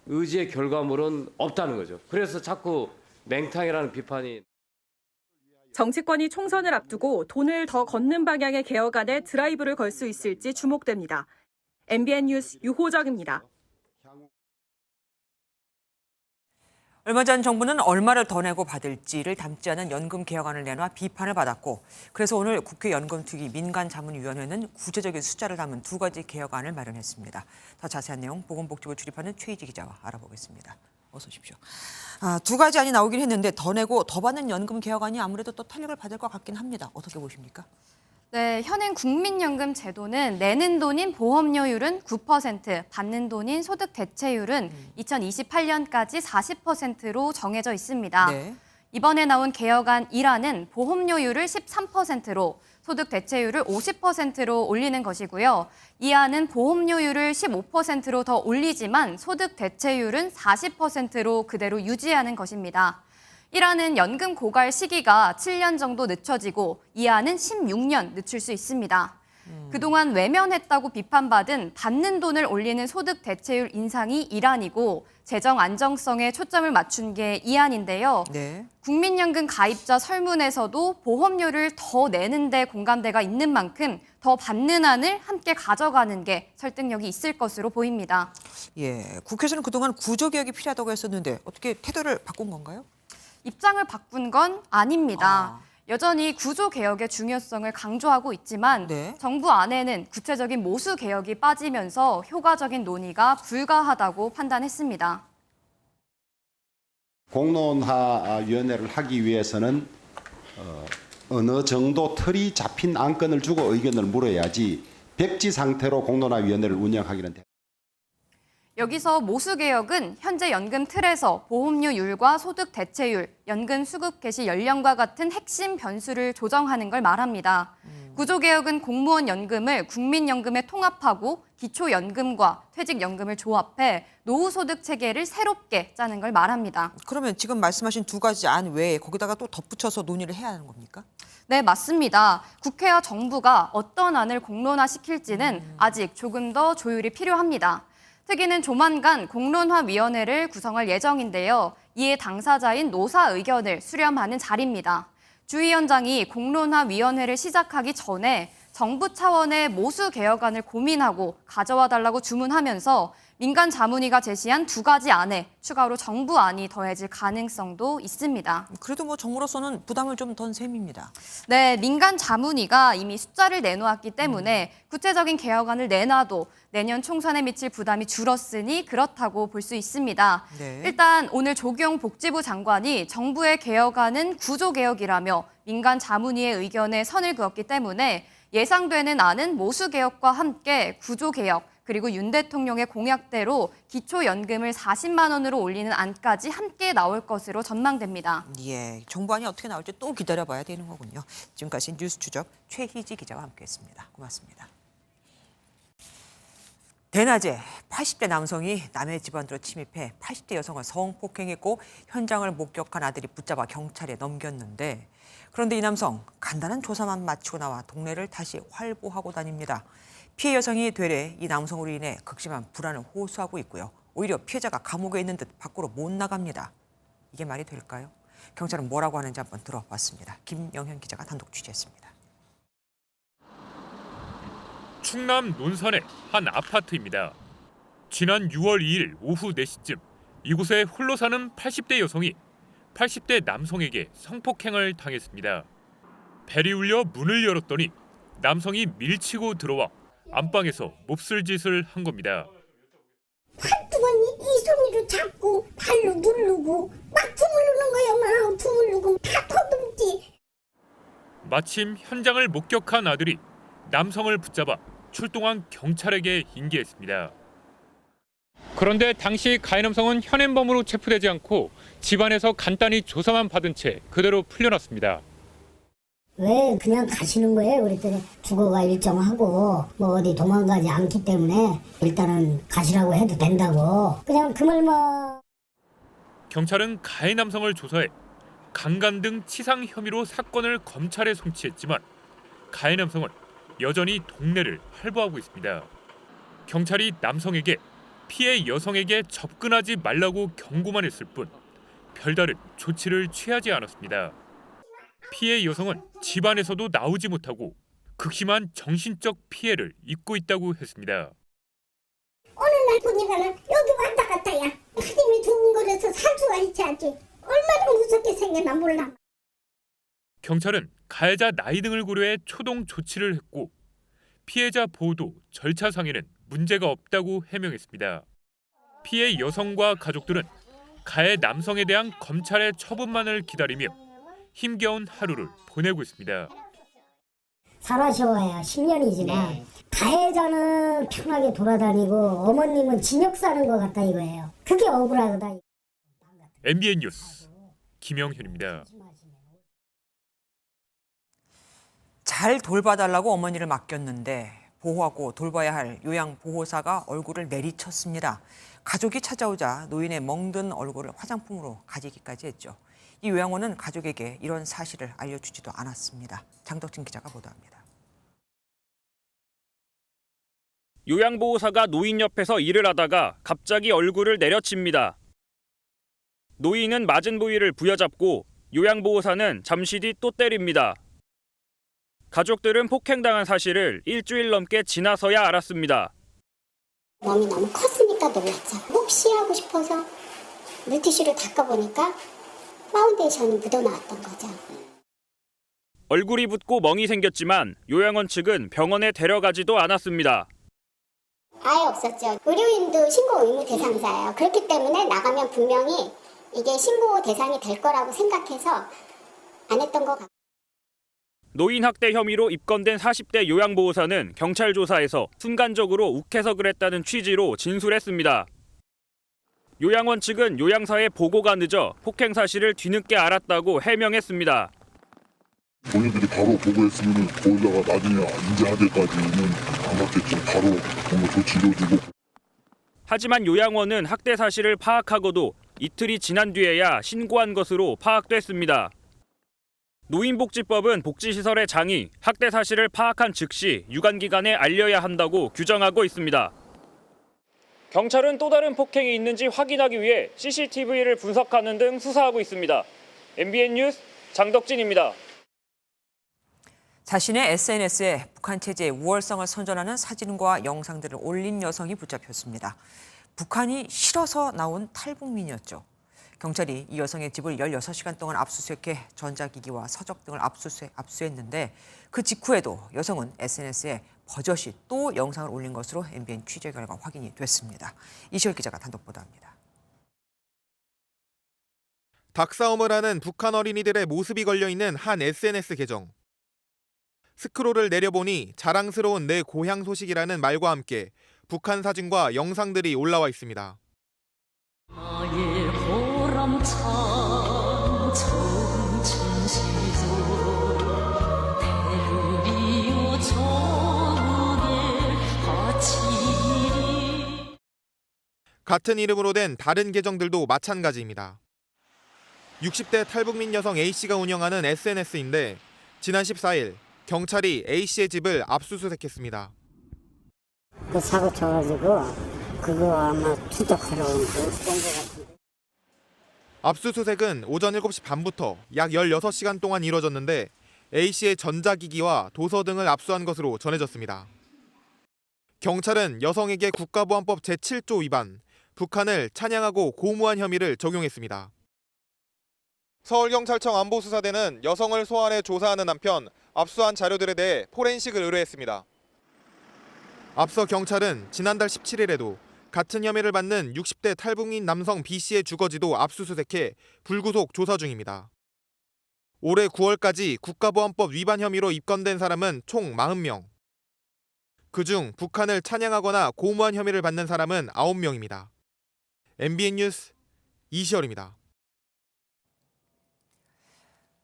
의지의 결과물은 없다는 거죠. 그래서 자꾸 맹탕이라는 비판이. 정치권이 총선을 앞두고 돈을 더 걷는 방향의 개혁안에 드라이브를 걸 수 있을지 주목됩니다. MBN 뉴스 유호정입니다. 얼마 전 정부는 얼마를 더 내고 받을지를 담지 않은 연금 개혁안을 내놔 비판을 받았고 그래서 오늘 국회 연금특위 민간자문위원회는 구체적인 숫자를 담은 두 가지 개혁안을 마련했습니다. 더 자세한 내용 보건복지부 출입하는 최희지 기자와 알아보겠습니다. 어서 오십시오. 두 가지 안이 나오긴 했는데 더 내고 더 받는 연금 개혁안이 아무래도 또 탄력을 받을 것 같긴 합니다. 어떻게 보십니까? 네, 현행 국민연금 제도는 내는 돈인 보험료율은 9%, 받는 돈인 소득 대체율은 2028년까지 40%로 정해져 있습니다. 네. 이번에 나온 개혁안 1안은 보험료율을 13%로 소득 대체율을 50%로 올리는 것이고요. 이 안은 보험료율을 15%로 더 올리지만 소득 대체율은 40%로 그대로 유지하는 것입니다. 1안은 연금 고갈 시기가 7년 정도 늦춰지고 2안은 16년 늦출 수 있습니다. 그동안 외면했다고 비판받은 받는 돈을 올리는 소득 대체율 인상이 1안이고 재정 안정성에 초점을 맞춘 게 2안인데요. 네. 국민연금 가입자 설문에서도 보험료를 더 내는 데 공감대가 있는 만큼 더 받는 안을 함께 가져가는 게 설득력이 있을 것으로 보입니다. 예, 국회에서는 그동안 gu조개혁이 필요하다고 했었는데 어떻게 태도를 바꾼 건가요? 입장을 바꾼 건 아닙니다. 여전히 구조개혁의 중요성을 강조하고 있지만 정부 안에는 구체적인 모수개혁이 빠지면서 효과적인 논의가 불가하다고 판단했습니다. 공론화위원회를 하기 위해서는 어느 정도 틀이 잡힌 안건을 주고 의견을 물어야지 백지 상태로 공론화위원회를 운영하기는 됩니다. 여기서 모수개혁은 현재 연금 틀에서 보험료율과 소득 대체율, 연금 수급 개시 연령과 같은 핵심 변수를 조정하는 걸 말합니다. 구조개혁은 공무원 연금을 국민연금에 통합하고 기초연금과 퇴직연금을 조합해 노후소득 체계를 새롭게 짜는 걸 말합니다. 그러면 지금 말씀하신 두 가지 안 외에 거기다가 또 덧붙여서 논의를 해야 하는 겁니까? 네, 맞습니다. 국회와 정부가 어떤 안을 공론화시킬지는 아직 조금 더 조율이 필요합니다. 특위는 조만간 공론화위원회를 구성할 예정인데요. 이에 당사자인 노사 의견을 수렴하는 자리입니다. 주 위원장이 공론화위원회를 시작하기 전에 정부 차원의 모수 개혁안을 고민하고 가져와 달라고 주문하면서 민간 자문위가 제시한 2가지 안에 추가로 정부안이 더해질 가능성도 있습니다. 그래도 뭐 정부로서는 부담을 좀 던 셈입니다. 네, 민간 자문위가 이미 숫자를 내놓았기 때문에 구체적인 개혁안을 내놔도 내년 총선에 미칠 부담이 줄었으니 그렇다고 볼 수 있습니다. 네. 일단 오늘 조경 복지부 장관이 정부의 개혁안은 구조개혁이라며 민간 자문위의 의견에 선을 그었기 때문에 예상되는 안은 모수개혁과 함께 구조개혁, 그리고 윤 대통령의 공약대로 기초연금을 40만 원으로 올리는 안까지 함께 나올 것으로 전망됩니다. 예, 정부안이 어떻게 나올지 또 기다려봐야 되는 거군요. 지금까지 뉴스 추적 최희지 기자와 함께했습니다. 고맙습니다. 대낮에 80대 남성이 남의 집안으로 침입해 80대 여성을 성폭행했고 현장을 목격한 아들이 붙잡아 경찰에 넘겼는데 그런데 이 남성 간단한 조사만 마치고 나와 동네를 다시 활보하고 다닙니다. 피해 여성이 되레 이 남성으로 인해 극심한 불안을 호소하고 있고요. 오히려 피해자가 감옥에 있는 듯 밖으로 못 나갑니다. 이게 말이 될까요? 경찰은 뭐라고 하는지 한번 들어봤습니다. 김영현 기자가 단독 취재했습니다. 충남 논산의 한 아파트입니다. 지난 6월 2일 오후 4시쯤 이곳에 홀로 사는 80대 여성이 80대 남성에게 성폭행을 당했습니다. 벨이 울려 문을 열었더니 남성이 밀치고 들어와 안방에서 몹쓸 짓을 한 겁니다. 한두 번 이 손으로 잡고 발로 누르고 막 주무르는 거야. 막 주무르고 다 터듬지. 마침 현장을 목격한 아들이 남성을 붙잡아 출동한 경찰에게 인계했습니다. 그런데 당시 가해 남성은 현행범으로 체포되지 않고 집안에서 간단히 조사만 받은 채 그대로 풀려났습니다. 왜 그냥 가시는 거예요? 그랬더니 주거가 일정하고 뭐 어디 도망가지 않기 때문에 일단은 가시라고 해도 된다고. 그냥 그 말만. 경찰은 가해 남성을 조사해 강간 등 치상 혐의로 사건을 검찰에 송치했지만 가해 남성은 여전히 동네를 활보하고 있습니다. 경찰이 남성에게 피해 여성에게 접근하지 말라고 경고만 했을 뿐 별다른 조치를 취하지 않았습니다. 피해 여성은 집안에서도 나오지 못하고 극심한 정신적 피해를 입고 있다고 했습니다. 어느 날 보니까는 여기 왔다 갔다 야. 하림이 두근거려서 살 수가 있지. 얼마나 무섭게 생겼나 몰라. 경찰은 가해자 나이 등을 고려해 초동 조치를 했고 피해자 보호도 절차상에는 문제가 없다고 해명했습니다. 피해 여성과 가족들은 가해 남성에 대한 검찰의 처분만을 기다리며 힘겨운 하루를 보내고 있습니다. 살아셔야 10년이지만 가해자는 편하게 돌아다니고 어머님은 징역 사는 것 같다 이거예요. 그게 억울하다. MBN 뉴스 김영현입니다. 잘 돌봐달라고 어머니를 맡겼는데 보호하고 돌봐야 할 요양보호사가 얼굴을 내리쳤습니다. 가족이 찾아오자 노인의 멍든 얼굴을 화장품으로 가리기까지 했죠. 이 요양원은 가족에게 이런 사실을 알려주지도 않았습니다. 장덕진 기자가 보도합니다. 요양보호사가 노인 옆에서 일을 하다가 갑자기 얼굴을 내려칩니다. 노인은 맞은 부위를 부여잡고 요양보호사는 잠시 뒤 또 때립니다. 가족들은 폭행당한 사실을 일주일 넘게 지나서야 알았습니다. 몸이 너무 컸으니까 놀랐죠. 혹시 하고 싶어서 물티슈를 닦아보니까 파운데이션이 묻어나왔던 거죠. 얼굴이 붓고 멍이 생겼지만 요양원 측은 병원에 데려가지도 않았습니다. 아예 없었죠. 의료인도 신고 의무 대상자예요. 그렇기 때문에 나가면 분명히 이게 신고 대상이 될 거라고 생각해서 안 했던 것 같아요. 노인 학대 혐의로 입건된 40대 요양보호사는 경찰 조사에서 순간적으로 욱해서 그랬다는 취지로 진술했습니다. 요양원 측은 요양사에 보고가 늦어 폭행 사실을 뒤늦게 알았다고 해명했습니다. 본인들이 바로 보고했으면 거기다가 나중에 인지할 때까지는 안 갔겠죠. 바로 뭔가 조치를 주고. 하지만 요양원은 학대 사실을 파악하고도 이틀이 지난 뒤에야 신고한 것으로 파악됐습니다. 노인복지법은 복지시설의 장이 학대 사실을 파악한 즉시 유관기관에 알려야 한다고 규정하고 있습니다. 경찰은 또 다른 폭행이 있는지 확인하기 위해 CCTV를 분석하는 등 수사하고 있습니다. MBN 뉴스 장덕진입니다. 자신의 SNS에 북한 체제의 우월성을 선전하는 사진과 영상들을 올린 여성이 붙잡혔습니다. 북한이 싫어서 나온 탈북민이었죠. 경찰이 이 여성의 집을 16시간 동안 압수수색해 전자기기와 서적 등을 압수했는데 그 직후에도 여성은 SNS에 버젓이 또 영상을 올린 것으로 MBN 취재 결과 확인이 됐습니다. 이시월 기자가 단독 보도합니다. 닭싸움을 하는 북한 어린이들의 모습이 걸려있는 한 SNS 계정. 스크롤을 내려보니 자랑스러운 내 고향 소식이라는 말과 함께 북한 사진과 영상들이 올라와 있습니다. 같은 이름으로 된 다른 계정들도 마찬가지입니다. 60대 탈북민 여성 A씨가 운영하는 SNS인데 지난 14일 경찰이 A씨의 집을 압수수색했습니다. 그 사고 쳐가지고 그거 아마 추적하러 온 것 같은데. 압수수색은 오전 7시 반부터 약 16시간 동안 이뤄졌는데 A씨의 전자기기와 도서 등을 압수한 것으로 전해졌습니다. 경찰은 여성에게 국가보안법 제7조 위반, 북한을 찬양하고 고무한 혐의를 적용했습니다. 서울경찰청 안보수사대는 여성을 소환해 조사하는 한편 압수한 자료들에 대해 포렌식을 의뢰했습니다. 앞서 경찰은 지난달 17일에도 같은 혐의를 받는 60대 탈북민 남성 B씨의 주거지도 압수수색해 불구속 조사 중입니다. 올해 9월까지 국가보안법 위반 혐의로 입건된 사람은 총 40명. 그중 북한을 찬양하거나 고무한 혐의를 받는 사람은 9명입니다. MBN 뉴스 이시열입니다.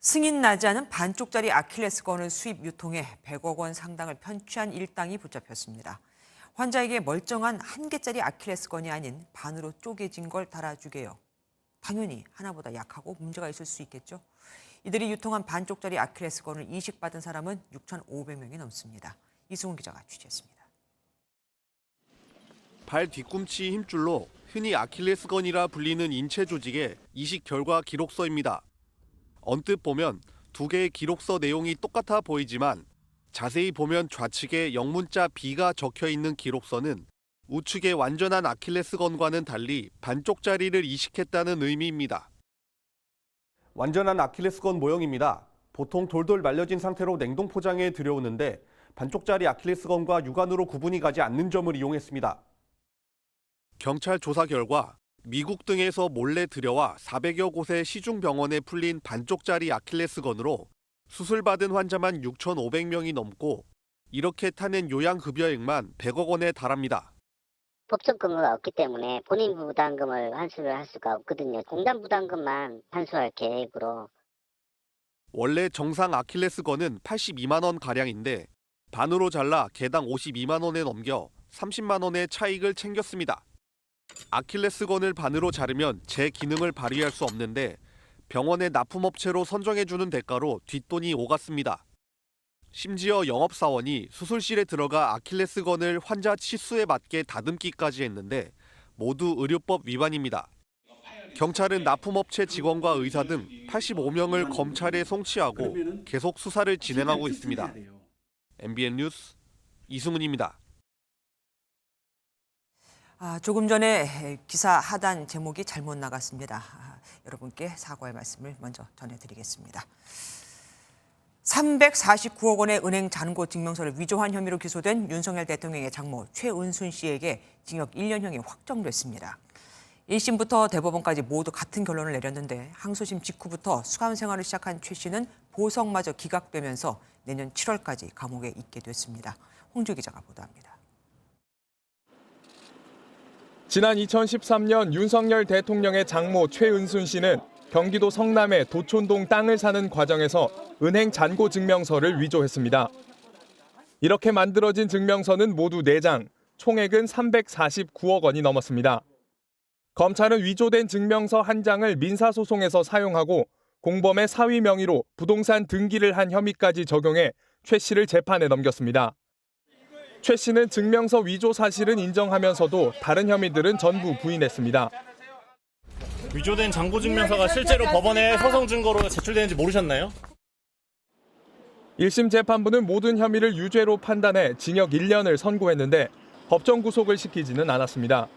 승인 나지 않은 반쪽짜리 아킬레스건을 수입 유통해 100억 원 상당을 편취한 일당이 붙잡혔습니다. 환자에게 멀쩡한 한 개짜리 아킬레스건이 아닌 반으로 쪼개진 걸 달아주게요. 당연히 하나보다 약하고 문제가 있을 수 있겠죠. 이들이 유통한 반쪽짜리 아킬레스건을 이식받은 사람은 6,500명이 넘습니다. 이승훈 기자가 취재했습니다. 발 뒤꿈치 힘줄로 흔히 아킬레스건이라 불리는 인체 조직의 이식 결과 기록서입니다. 언뜻 보면 두 개의 기록서 내용이 똑같아 보이지만 자세히 보면 좌측에 영문자 B가 적혀 있는 기록서는 우측의 완전한 아킬레스건과는 달리 반쪽짜리를 이식했다는 의미입니다. 완전한 아킬레스건 모형입니다. 보통 돌돌 말려진 상태로 냉동 포장해 들여오는데 반쪽짜리 아킬레스건과 육안으로 구분이 가지 않는 점을 이용했습니다. 경찰 조사 결과 미국 등에서 몰래 들여와 400여 곳의 시중병원에 풀린 반쪽짜리 아킬레스건으로 수술받은 환자만 6,500명이 넘고 이렇게 타는 요양급여액만 100억 원에 달합니다. 법적 근거가 없기 때문에 본인 부담금을 환수를 할 수가 없거든요. 공단 부담금만 환수할 계획으로. 원래 정상 아킬레스건은 82만 원 가량인데 반으로 잘라 개당 52만 원에 넘겨 30만 원의 차익을 챙겼습니다. 아킬레스건을 반으로 자르면 제 기능을 발휘할 수 없는데 병원의 납품업체로 선정해주는 대가로 뒷돈이 오갔습니다. 심지어 영업사원이 수술실에 들어가 아킬레스건을 환자 치수에 맞게 다듬기까지 했는데 모두 의료법 위반입니다. 경찰은 납품업체 직원과 의사 등 85명을 검찰에 송치하고 계속 수사를 진행하고 있습니다. MBN 뉴스 이승훈입니다. 조금 전에 기사 하단 제목이 잘못 나갔습니다. 여러분께 사과의 말씀을 먼저 전해드리겠습니다. 349억 원의 은행 잔고 증명서를 위조한 혐의로 기소된 윤석열 대통령의 장모 최은순 씨에게 징역 1년형이 확정됐습니다. 1심부터 대법원까지 모두 같은 결론을 내렸는데 항소심 직후부터 수감 생활을 시작한 최 씨는 보석마저 기각되면서 내년 7월까지 감옥에 있게 됐습니다. 홍주 기자가 보도합니다. 지난 2013년 윤석열 대통령의 장모 최은순 씨는 경기도 성남의 도촌동 땅을 사는 과정에서 은행 잔고 증명서를 위조했습니다. 이렇게 만들어진 증명서는 모두 4장, 총액은 349억 원이 넘었습니다. 검찰은 위조된 증명서 한 장을 민사소송에서 사용하고 공범의 사위 명의로 부동산 등기를 한 혐의까지 적용해 최 씨를 재판에 넘겼습니다. 최 씨는 증명서 위조 사실은 인정하면서도 다른 혐의들은 전부 부인했습니다. 위조된 잔고 증명서가 실제로 법원에 소송 증거로 제출되는지 모르셨나요? 1심 재판부는 모든 혐의를 유죄로 판단해 징역 1년을 선고했는데 법정 구속을 시키지는 않았습니다.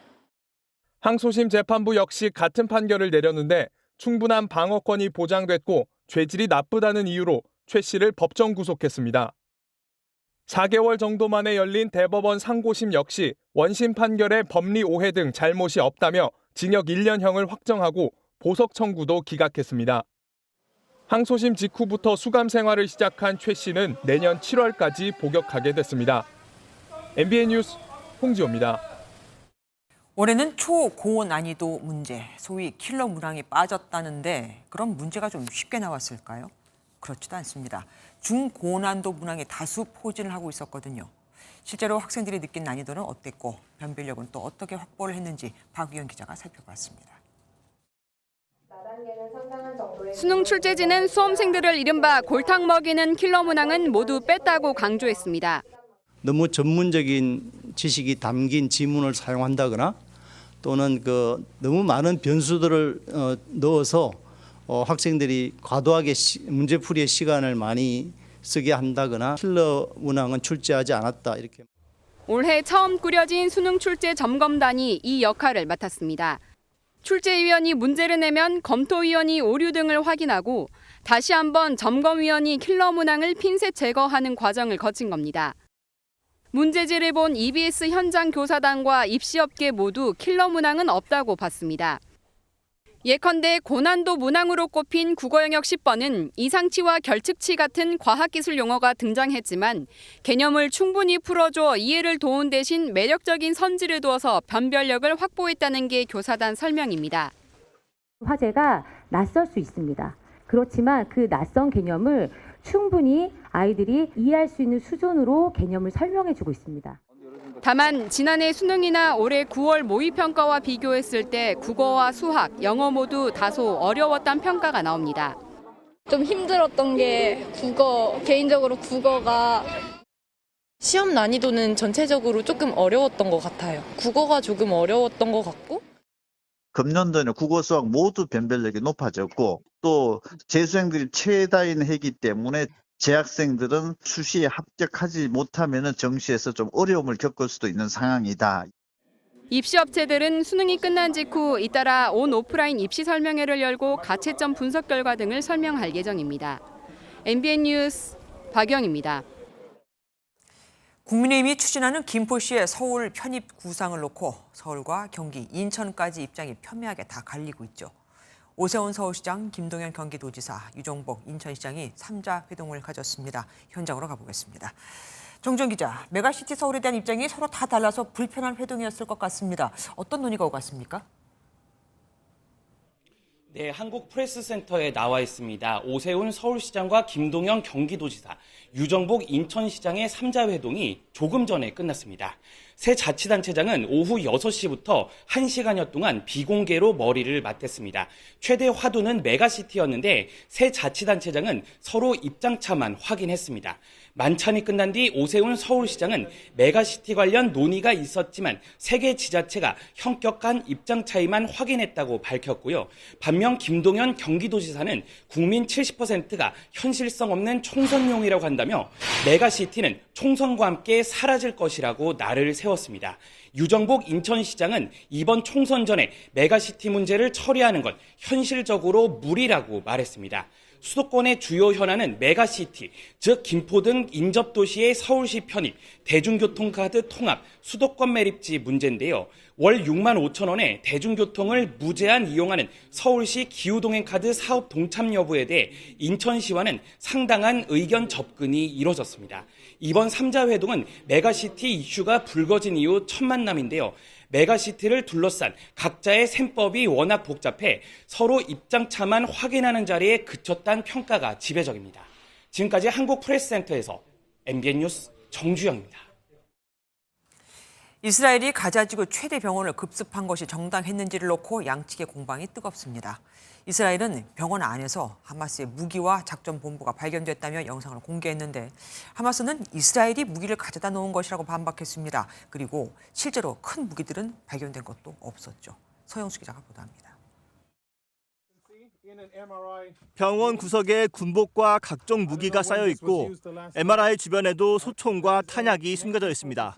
항소심 재판부 역시 같은 판결을 내렸는데 충분한 방어권이 보장됐고 죄질이 나쁘다는 이유로 최 씨를 법정 구속했습니다. 4개월 정도 만에 열린 대법원 상고심 역시 원심 판결에 법리 오해 등 잘못이 없다며 징역 1년형을 확정하고 보석 청구도 기각했습니다. 항소심 직후부터 수감 생활을 시작한 최 씨는 내년 7월까지 복역하게 됐습니다. MBN 뉴스 홍지호입니다. 올해는 초고난이도 문제, 소위 킬러 문항이 빠졌다는데 그럼 문제가 좀 쉽게 나왔을까요? 그렇지도 않습니다. 중고난도 문항이 다수 포진을 하고 있었거든요. 실제로 학생들이 느낀 난이도는 어땠고 변별력은 또 어떻게 확보를 했는지 박위연 기자가 살펴봤습니다. 수능 출제지는 수험생들을 이른바 골탕 먹이는 킬러 문항은 모두 뺐다고 강조했습니다. 너무 전문적인 지식이 담긴 지문을 사용한다거나 또는 너무 많은 변수들을 넣어서 학생들이 과도하게 문제풀이의 시간을 많이 쓰게 한다거나 킬러 문항은 출제하지 않았다 이렇게. 올해 처음 꾸려진 수능 출제 점검단이 이 역할을 맡았습니다. 출제위원이 문제를 내면 검토위원이 오류 등을 확인하고 다시 한번 점검위원이 킬러 문항을 핀셋 제거하는 과정을 거친 겁니다. 문제지를 본 EBS 현장 교사단과 입시업계 모두 킬러 문항은 없다고 봤습니다. 예컨대 고난도 문항으로 꼽힌 국어 영역 10번은 이상치와 결측치 같은 과학기술 용어가 등장했지만 개념을 충분히 풀어줘 이해를 도운 대신 매력적인 선지를 두어서 변별력을 확보했다는 게 교사단 설명입니다. 화제가 낯설 수 있습니다. 그렇지만 그 낯선 개념을 충분히 아이들이 이해할 수 있는 수준으로 개념을 설명해주고 있습니다. 다만 지난해 수능이나 올해 9월 모의평가와 비교했을 때 국어와 수학, 영어 모두 다소 어려웠다는 평가가 나옵니다. 좀 힘들었던 게 개인적으로 국어가 시험 난이도는 전체적으로 조금 어려웠던 것 같아요. 국어가 조금 어려웠던 것 같고. 금년도에는 국어, 수학 모두 변별력이 높아졌고 또 재수생들이 최다인이기 때문에 재학생들은 수시에 합격하지 못하면 정시에서 좀 어려움을 겪을 수도 있는 상황이다. 입시업체들은 수능이 끝난 직후 잇따라 온 오프라인 입시 설명회를 열고 가채점 분석 결과 등을 설명할 예정입니다. MBN 뉴스 박영입니다. 국민의힘이 추진하는 김포시의 서울 편입 구상을 놓고 서울과 경기, 인천까지 입장이 첨예하게 다 갈리고 있죠. 오세훈 서울시장, 김동연 경기도지사, 유정복 인천시장이 3자 회동을 가졌습니다. 현장으로 가보겠습니다. 정정 기자, 메가시티 서울에 대한 입장이 서로 다 달라서 불편한 회동이었을 것 같습니다. 어떤 논의가 오갔습니까? 네, 한국프레스센터에 나와 있습니다. 오세훈 서울시장과 김동연 경기도지사, 유정복 인천시장의 3자 회동이 조금 전에 끝났습니다. 새 자치단체장은 오후 6시부터 1시간여 동안 비공개로 머리를 맞댔습니다. 최대 화두는 메가시티였는데 새 자치단체장은 서로 입장차만 확인했습니다. 만찬이 끝난 뒤 오세훈 서울시장은 메가시티 관련 논의가 있었지만 세 개 지자체가 현격한 입장 차이만 확인했다고 밝혔고요. 반면 김동연 경기도지사는 국민 70%가 현실성 없는 총선용이라고 한다며 메가시티는 총선과 함께 사라질 것이라고 날을 세웠습니다. 유정복 인천시장은 이번 총선 전에 메가시티 문제를 처리하는 건 현실적으로 무리라고 말했습니다. 수도권의 주요 현안은 메가시티, 즉 김포 등 인접도시의 서울시 편입, 대중교통카드 통합, 수도권 매립지 문제인데요. 월 6만 5천 원에 대중교통을 무제한 이용하는 서울시 기후동행카드 사업 동참 여부에 대해 인천시와는 상당한 의견 접근이 이뤄졌습니다. 이번 3자 회동은 메가시티 이슈가 불거진 이후 첫 만남인데요. 메가시티를 둘러싼 각자의 셈법이 워낙 복잡해 서로 입장차만 확인하는 자리에 그쳤다는 평가가 지배적입니다. 지금까지 한국프레스센터에서 MBN 뉴스 정주영입니다. 이스라엘이 가자지구 최대 병원을 급습한 것이 정당했는지를 놓고 양측의 공방이 뜨겁습니다. 이스라엘은 병원 안에서 하마스의 무기와 작전 본부가 발견됐다며 영상을 공개했는데 하마스는 이스라엘이 무기를 가져다 놓은 것이라고 반박했습니다. 그리고 실제로 큰 무기들은 발견된 것도 없었죠. 서영수 기자가 보도합니다. 병원 구석에 군복과 각종 무기가 쌓여 있고 MRI 주변에도 소총과 탄약이 숨겨져 있습니다.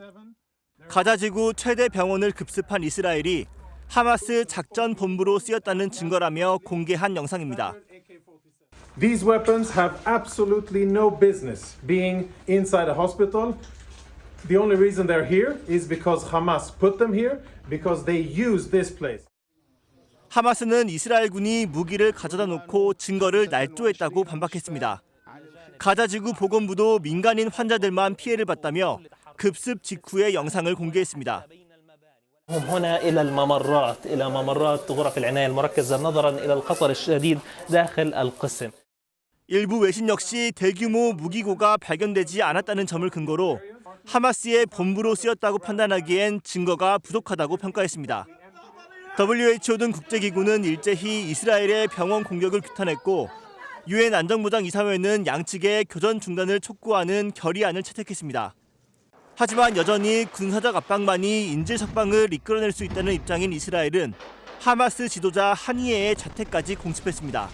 가자지구 최대 병원을 급습한 이스라엘이 하마스 작전 본부로 쓰였다는 증거라며 공개한 영상입니다. These weapons have absolutely no business being inside a hospital. The only reason they're here is because Hamas put them here, because they use this place. 하마스는 이스라엘군이 무기를 가져다 놓고 증거를 날조했다고 반박했습니다. 가자지구 보건부도 민간인 환자들만 피해를 봤다며 급습 직후의 영상을 공개했습니다. هم هنا إلى ممرات غرف العناية المركزة نظرا إلى الخطر الشديد داخل القسم. 일부 외신 역시 대규모 무기고가 발견되지 않았다는 점을 근거로 하마스의 본부로 쓰였다고 판단하기엔 증거가 부족하다고 평가했습니다. WHO 등 국제기구는 일제히 이스라엘의 병원 공격을 규탄했고 유엔 안전보장이사회는 양측의 교전 중단을 촉구하는 결의안을 채택했습니다. 하지만 여전히 군사적 압박만이 인질 석방을 이끌어낼 수 있다는 입장인 이스라엘은 하마스 지도자 하니예의 자택까지 공습했습니다.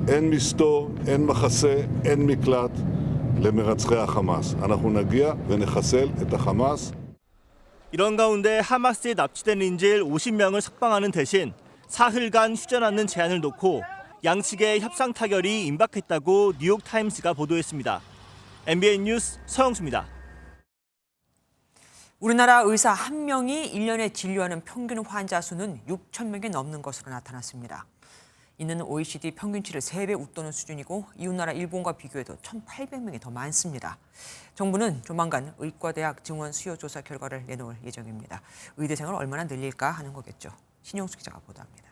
אין מסתור, אין מחסה, אין מקלט למרצחי החמאס. אנחנו נגיע ונחסל את החמאס. 이런 가운데 하마스에 납치된 인질 50명을 석방하는 대신 사흘간 휴전하는 제안을 놓고 양측의 협상 타결이 임박했다고 뉴욕타임스가 보도했습니다. MBN 뉴스 서영수입니다. 우리나라 의사 1명이 1년에 진료하는 평균 환자 수는 6천 명이 넘는 것으로 나타났습니다. 이는 OECD 평균치를 3배 웃도는 수준이고 이웃나라 일본과 비교해도 1,800명이 더 많습니다. 정부는 조만간 의과대학 증원 수요 조사 결과를 내놓을 예정입니다. 의대생을 얼마나 늘릴까 하는 거겠죠. 신용수 기자가 보도합니다.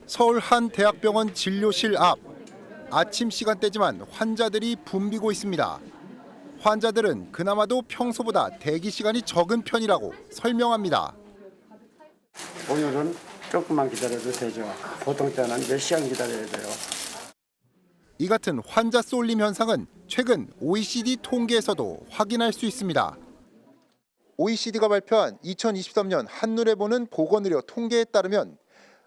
서울 한 대학병원 진료실 앞. 아침 시간대지만 환자들이 붐비고 있습니다. 환자들은 그나마도 평소보다 대기 시간이 적은 편이라고 설명합니다. 오늘은 조금만 기다려도 되죠. 보통 때는 몇 시간 기다려야 돼요. 이 같은 환자 쏠림 현상은 최근 OECD 통계에서도 확인할 수 있습니다. OECD가 발표한 2023년 한눈에 보는 보건의료 통계에 따르면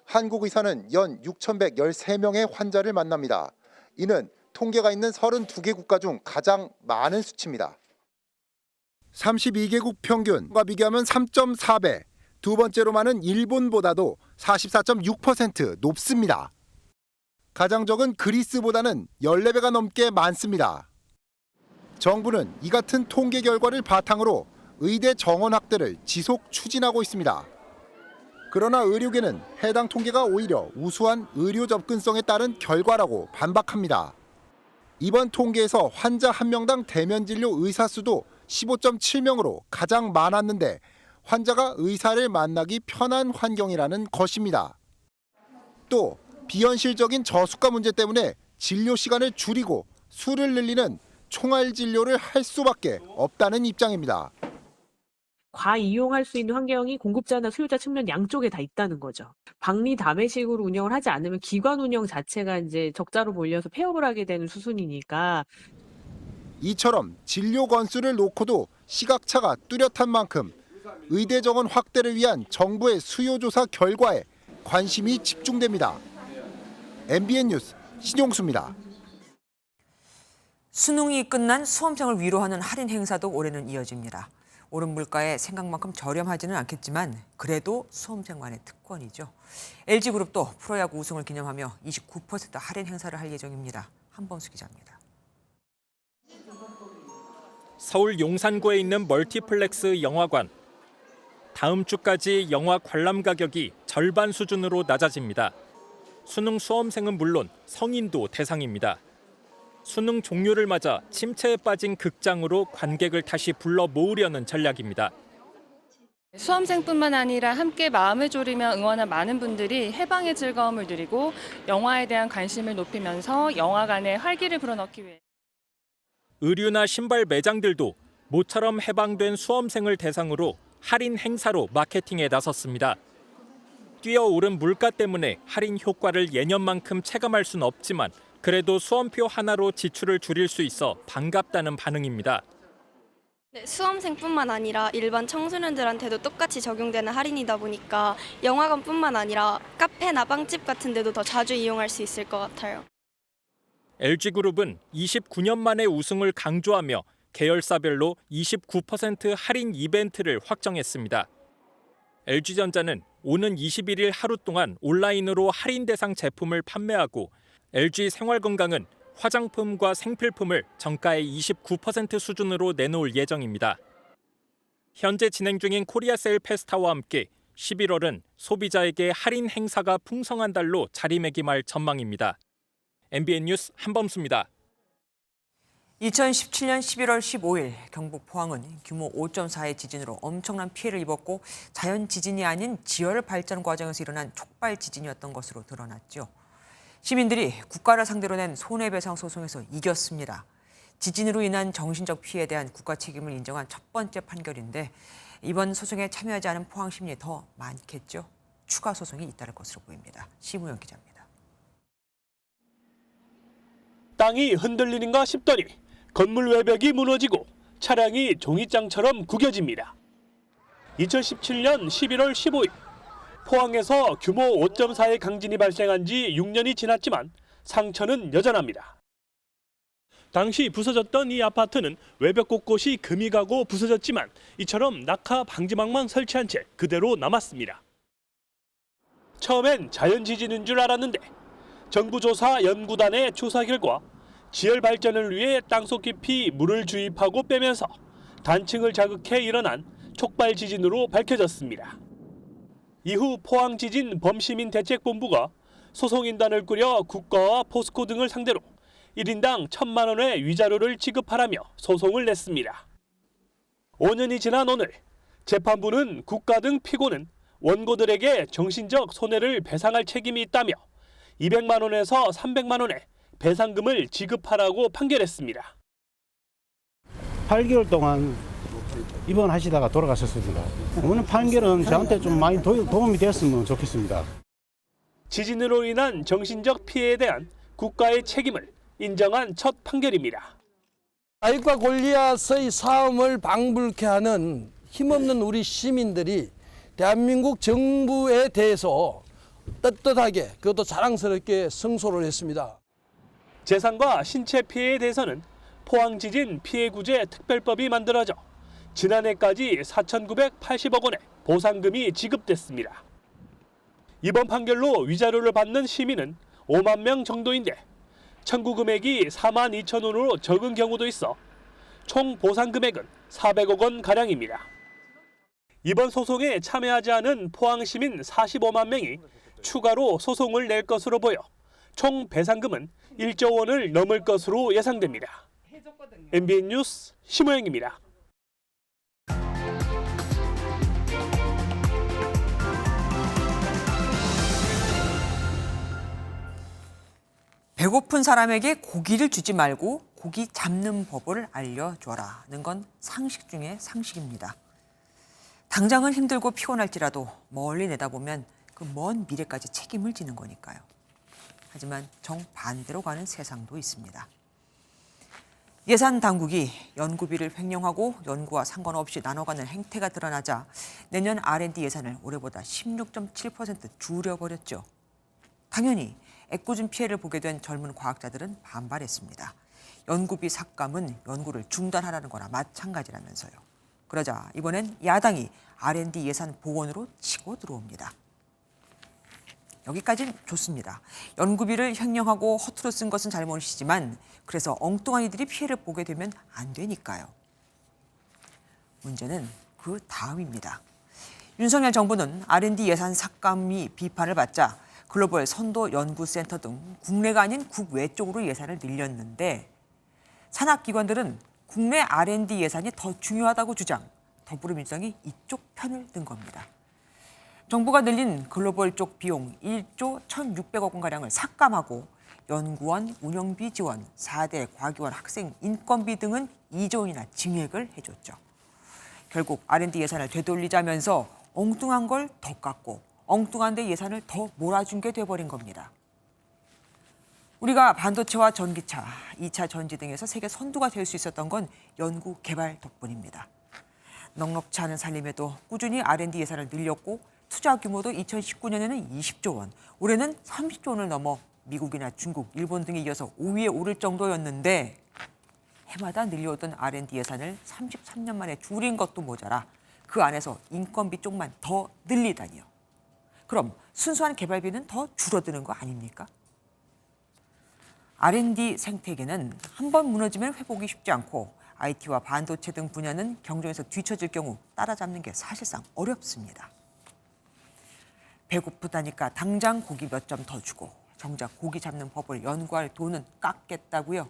한국 의사는 연 6,113명의 환자를 만납니다. 이는 통계가 있는 32개 국가 중 가장 많은 수치입니다. 32개국 평균과 비교하면 3.4배, 두 번째로 많은 일본보다도 44.6% 높습니다. 가장 적은 그리스보다는 14배가 넘게 많습니다. 정부는 이 같은 통계 결과를 바탕으로 의대 정원 확대를 지속 추진하고 있습니다. 그러나 의료계는 해당 통계가 오히려 우수한 의료 접근성에 따른 결과라고 반박합니다. 이번 통계에서 환자 1명당 대면 진료 의사 수도 15.7명으로 가장 많았는데 환자가 의사를 만나기 편한 환경이라는 것입니다. 또 비현실적인 저수가 문제 때문에 진료 시간을 줄이고 수를 늘리는 총알 진료를 할 수밖에 없다는 입장입니다. 과이용할 수 있는 환경이 공급자나 수요자 측면 양쪽에 다 있다는 거죠. 박리담회식으로 운영을 하지 않으면 기관 운영 자체가 이제 적자로 몰려서 폐업을 하게 되는 수순이니까. 이처럼 진료 건수를 놓고도 시각차가 뚜렷한 만큼 의대 정원 확대를 위한 정부의 수요조사 결과에 관심이 집중됩니다. MBN 뉴스 신용수입니다. 수능이 끝난 수험생을 위로하는 할인 행사도 올해는 이어집니다. 오른 물가에 생각만큼 저렴하지는 않겠지만 그래도 수험생만의 특권이죠. LG그룹도 프로야구 우승을 기념하며 29% 할인 행사를 할 예정입니다. 한범수 기자입니다. 서울 용산구에 있는 멀티플렉스 영화관. 다음 주까지 영화 관람 가격이 절반 수준으로 낮아집니다. 수능 수험생은 물론 성인도 대상입니다. 수능 종료를 맞아 침체에 빠진 극장으로 관객을 다시 불러 모으려는 전략입니다. 수험생뿐만 아니라 함께 마음을 졸이며 응원한 많은 분들이 해방의 즐거움을 누리고 영화에 대한 관심을 높이면서 영화관에 활기를 불어넣기 위해 의류나 신발 매장들도 모처럼 해방된 수험생을 대상으로 할인 행사로 마케팅에 나섰습니다. 뛰어오른 물가 때문에 할인 효과를 예년만큼 체감할 수는 없지만 그래도 수험표 하나로 지출을 줄일 수 있어 반갑다는 반응입니다. 네, 수험생뿐만 아니라 일반 청소년들한테도 똑같이 적용되는 할인이다 보니까 영화관뿐만 아니라 카페나 빵집 같은 데도 더 자주 이용할 수 있을 것 같아요. LG그룹은 29년 만에 우승을 강조하며 계열사별로 29% 할인 이벤트를 확정했습니다. LG전자는 오는 21일 하루 동안 온라인으로 할인 대상 제품을 판매하고 LG 생활건강은 화장품과 생필품을 정가의 29% 수준으로 내놓을 예정입니다. 현재 진행 중인 코리아 세일 페스타와 함께 11월은 소비자에게 할인 행사가 풍성한 달로 자리매김할 전망입니다. MBN 뉴스 한범수입니다. 2017년 11월 15일 경북 포항은 규모 5.4의 지진으로 엄청난 피해를 입었고 자연 지진이 아닌 지열 발전 과정에서 일어난 촉발 지진이었던 것으로 드러났죠. 시민들이 국가를 상대로 낸 손해배상 소송에서 이겼습니다. 지진으로 인한 정신적 피해에 대한 국가 책임을 인정한 첫 번째 판결인데 이번 소송에 참여하지 않은 포항 시민이 더 많겠죠. 추가 소송이 잇따를 것으로 보입니다. 심우영 기자입니다. 땅이 흔들리는가 싶더니 건물 외벽이 무너지고 차량이 종이장처럼 구겨집니다. 2017년 11월 15일 포항에서 규모 5.4의 강진이 발생한 지 6년이 지났지만 상처는 여전합니다. 당시 부서졌던 이 아파트는 외벽 곳곳이 금이 가고 부서졌지만 이처럼 낙하 방지망만 설치한 채 그대로 남았습니다. 처음엔 자연지진인 줄 알았는데 정부조사 연구단의 조사 결과 지열 발전을 위해 땅속 깊이 물을 주입하고 빼면서 단층을 자극해 일어난 촉발 지진으로 밝혀졌습니다. 이후 포항지진 범시민대책본부가 소송인단을 꾸려 국가와 포스코 등을 상대로 1인당 1,000만 원의 위자료를 지급하라며 소송을 냈습니다. 5년이 지난 오늘 재판부는 국가 등 피고는 원고들에게 정신적 손해를 배상할 책임이 있다며 200만 원에서 300만 원의 배상금을 지급하라고 판결했습니다. 8개월 동안 입원하시다가 돌아가셨습니다. 오늘 판결은 저한테 좀 많이 도움이 되었으면 좋겠습니다. 지진으로 인한 정신적 피해에 대한 국가의 책임을 인정한 첫 판결입니다. 자유과 골리앗의 싸움을 방불케 하는 힘없는 우리 시민들이 대한민국 정부에 대해서 떳떳하게 그것도 자랑스럽게 승소를 했습니다. 재산과 신체 피해에 대해서는 포항지진 피해구제 특별법이 만들어져 지난해까지 4,980억 원의 보상금이 지급됐습니다. 이번 판결로 위자료를 받는 시민은 5만 명 정도인데 청구 금액이 4만 2천 원으로 적은 경우도 있어 총 보상 금액은 400억 원 가량입니다. 이번 소송에 참여하지 않은 포항 시민 45만 명이 추가로 소송을 낼 것으로 보여 총 배상금은 1조 원을 넘을 것으로 예상됩니다. MBN 뉴스 심호영입니다. 배고픈 사람에게 고기를 주지 말고 고기 잡는 법을 알려줘라는 건 상식 중에 상식입니다. 당장은 힘들고 피곤할지라도 멀리 내다보면 그 먼 미래까지 책임을 지는 거니까요. 하지만 정반대로 가는 세상도 있습니다. 예산 당국이 연구비를 횡령하고 연구와 상관없이 나눠가는 행태가 드러나자 내년 R&D 예산을 올해보다 16.7% 줄여버렸죠. 당연히 애꿎은 피해를 보게 된 젊은 과학자들은 반발했습니다. 연구비 삭감은 연구를 중단하라는 거나 마찬가지라면서요. 그러자 이번엔 야당이 R&D 예산 복원으로 치고 들어옵니다. 여기까지는 좋습니다. 연구비를 횡령하고 허투루 쓴 것은 잘못이지만 그래서 엉뚱한 이들이 피해를 보게 되면 안 되니까요. 문제는 그 다음입니다. 윤석열 정부는 R&D 예산 삭감이 비판을 받자 글로벌 선도 연구센터 등 국내가 아닌 국외 쪽으로 예산을 늘렸는데 산학기관들은 국내 R&D 예산이 더 중요하다고 주장, 더불어민주당이 이쪽 편을 든 겁니다. 정부가 늘린 글로벌 쪽 비용 1조 1,600억 원가량을 삭감하고 연구원 운영비 지원, 4대 과기원 학생 인건비 등은 2조 원이나 증액을 해줬죠. 결국 R&D 예산을 되돌리자면서 엉뚱한 걸 더 깎고 엉뚱한 데 예산을 더 몰아준 게 돼버린 겁니다. 우리가 반도체와 전기차, 2차 전지 등에서 세계 선두가 될 수 있었던 건 연구 개발 덕분입니다. 넉넉치 않은 살림에도 꾸준히 R&D 예산을 늘렸고 투자 규모도 2019년에는 20조 원, 올해는 30조 원을 넘어 미국이나 중국, 일본 등에 이어서 5위에 오를 정도였는데 해마다 늘려오던 R&D 예산을 33년 만에 줄인 것도 모자라 그 안에서 인건비 쪽만 더 늘리다니요. 그럼 순수한 개발비는 더 줄어드는 거 아닙니까? R&D 생태계는 한 번 무너지면 회복이 쉽지 않고 IT와 반도체 등 분야는 경쟁에서 뒤처질 경우 따라잡는 게 사실상 어렵습니다. 배고프다니까 당장 고기 몇 점 더 주고 정작 고기 잡는 법을 연구할 돈은 깎겠다고요.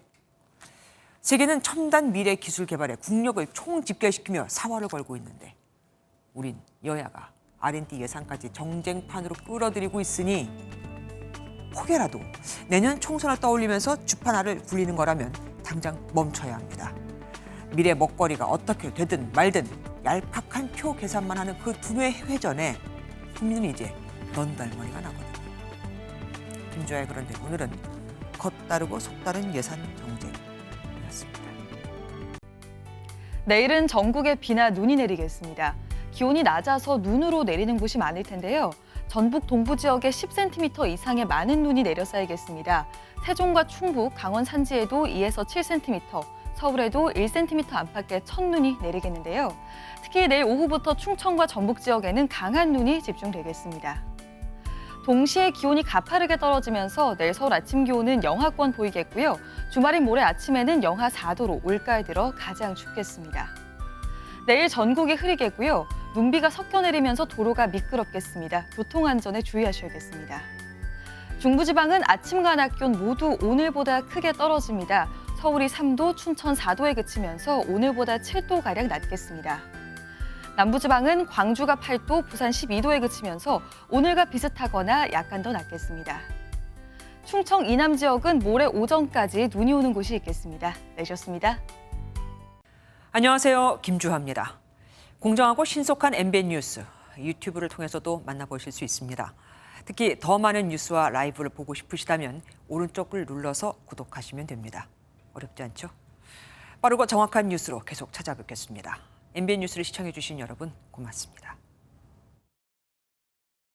세계는 첨단 미래 기술 개발에 국력을 총집결시키며 사활을 걸고 있는데 우린 여야가 R&D 예산까지 정쟁판으로 끌어들이고 있으니 혹여라도 내년 총선을 떠올리면서 주판알을 굴리는 거라면 당장 멈춰야 합니다. 미래 먹거리가 어떻게 되든 말든 얄팍한 표 계산만 하는 그 두뇌 회전에 국민은 이제 넌달머리가 나거든요. 김주아의 그런데 오늘은 겉다르고 속다른 예산 정쟁이었습니다. 내일은 전국에 비나 눈이 내리겠습니다. 기온이 낮아서 눈으로 내리는 곳이 많을 텐데요. 전북 동부 지역에 10cm 이상의 많은 눈이 내려 쌓이겠습니다. 세종과 충북, 강원 산지에도 2에서 7cm, 서울에도 1cm 안팎의 첫눈이 내리겠는데요. 특히 내일 오후부터 충청과 전북 지역에는 강한 눈이 집중되겠습니다. 동시에 기온이 가파르게 떨어지면서 내일 서울 아침 기온은 영하권 보이겠고요. 주말인 모레 아침에는 영하 4도로 올가을 들어 가장 춥겠습니다. 내일 전국이 흐리겠고요. 눈비가 섞여 내리면서 도로가 미끄럽겠습니다. 교통안전에 주의하셔야겠습니다. 중부지방은 아침과 낮 기온 모두 오늘보다 크게 떨어집니다. 서울이 3도, 춘천 4도에 그치면서 오늘보다 7도가량 낮겠습니다. 남부지방은 광주가 8도, 부산 12도에 그치면서 오늘과 비슷하거나 약간 더 낮겠습니다. 충청 이남 지역은 모레 오전까지 눈이 오는 곳이 있겠습니다. 내셨습니다. 안녕하세요. 김주하입니다. 공정하고 신속한 MBN 뉴스, 유튜브를 통해서도 만나보실 수 있습니다. 특히 더 많은 뉴스와 라이브를 보고 싶으시다면 오른쪽을 눌러서 구독하시면 됩니다. 어렵지 않죠? 빠르고 정확한 뉴스로 계속 찾아뵙겠습니다. MBN 뉴스를 시청해주신 여러분 고맙습니다.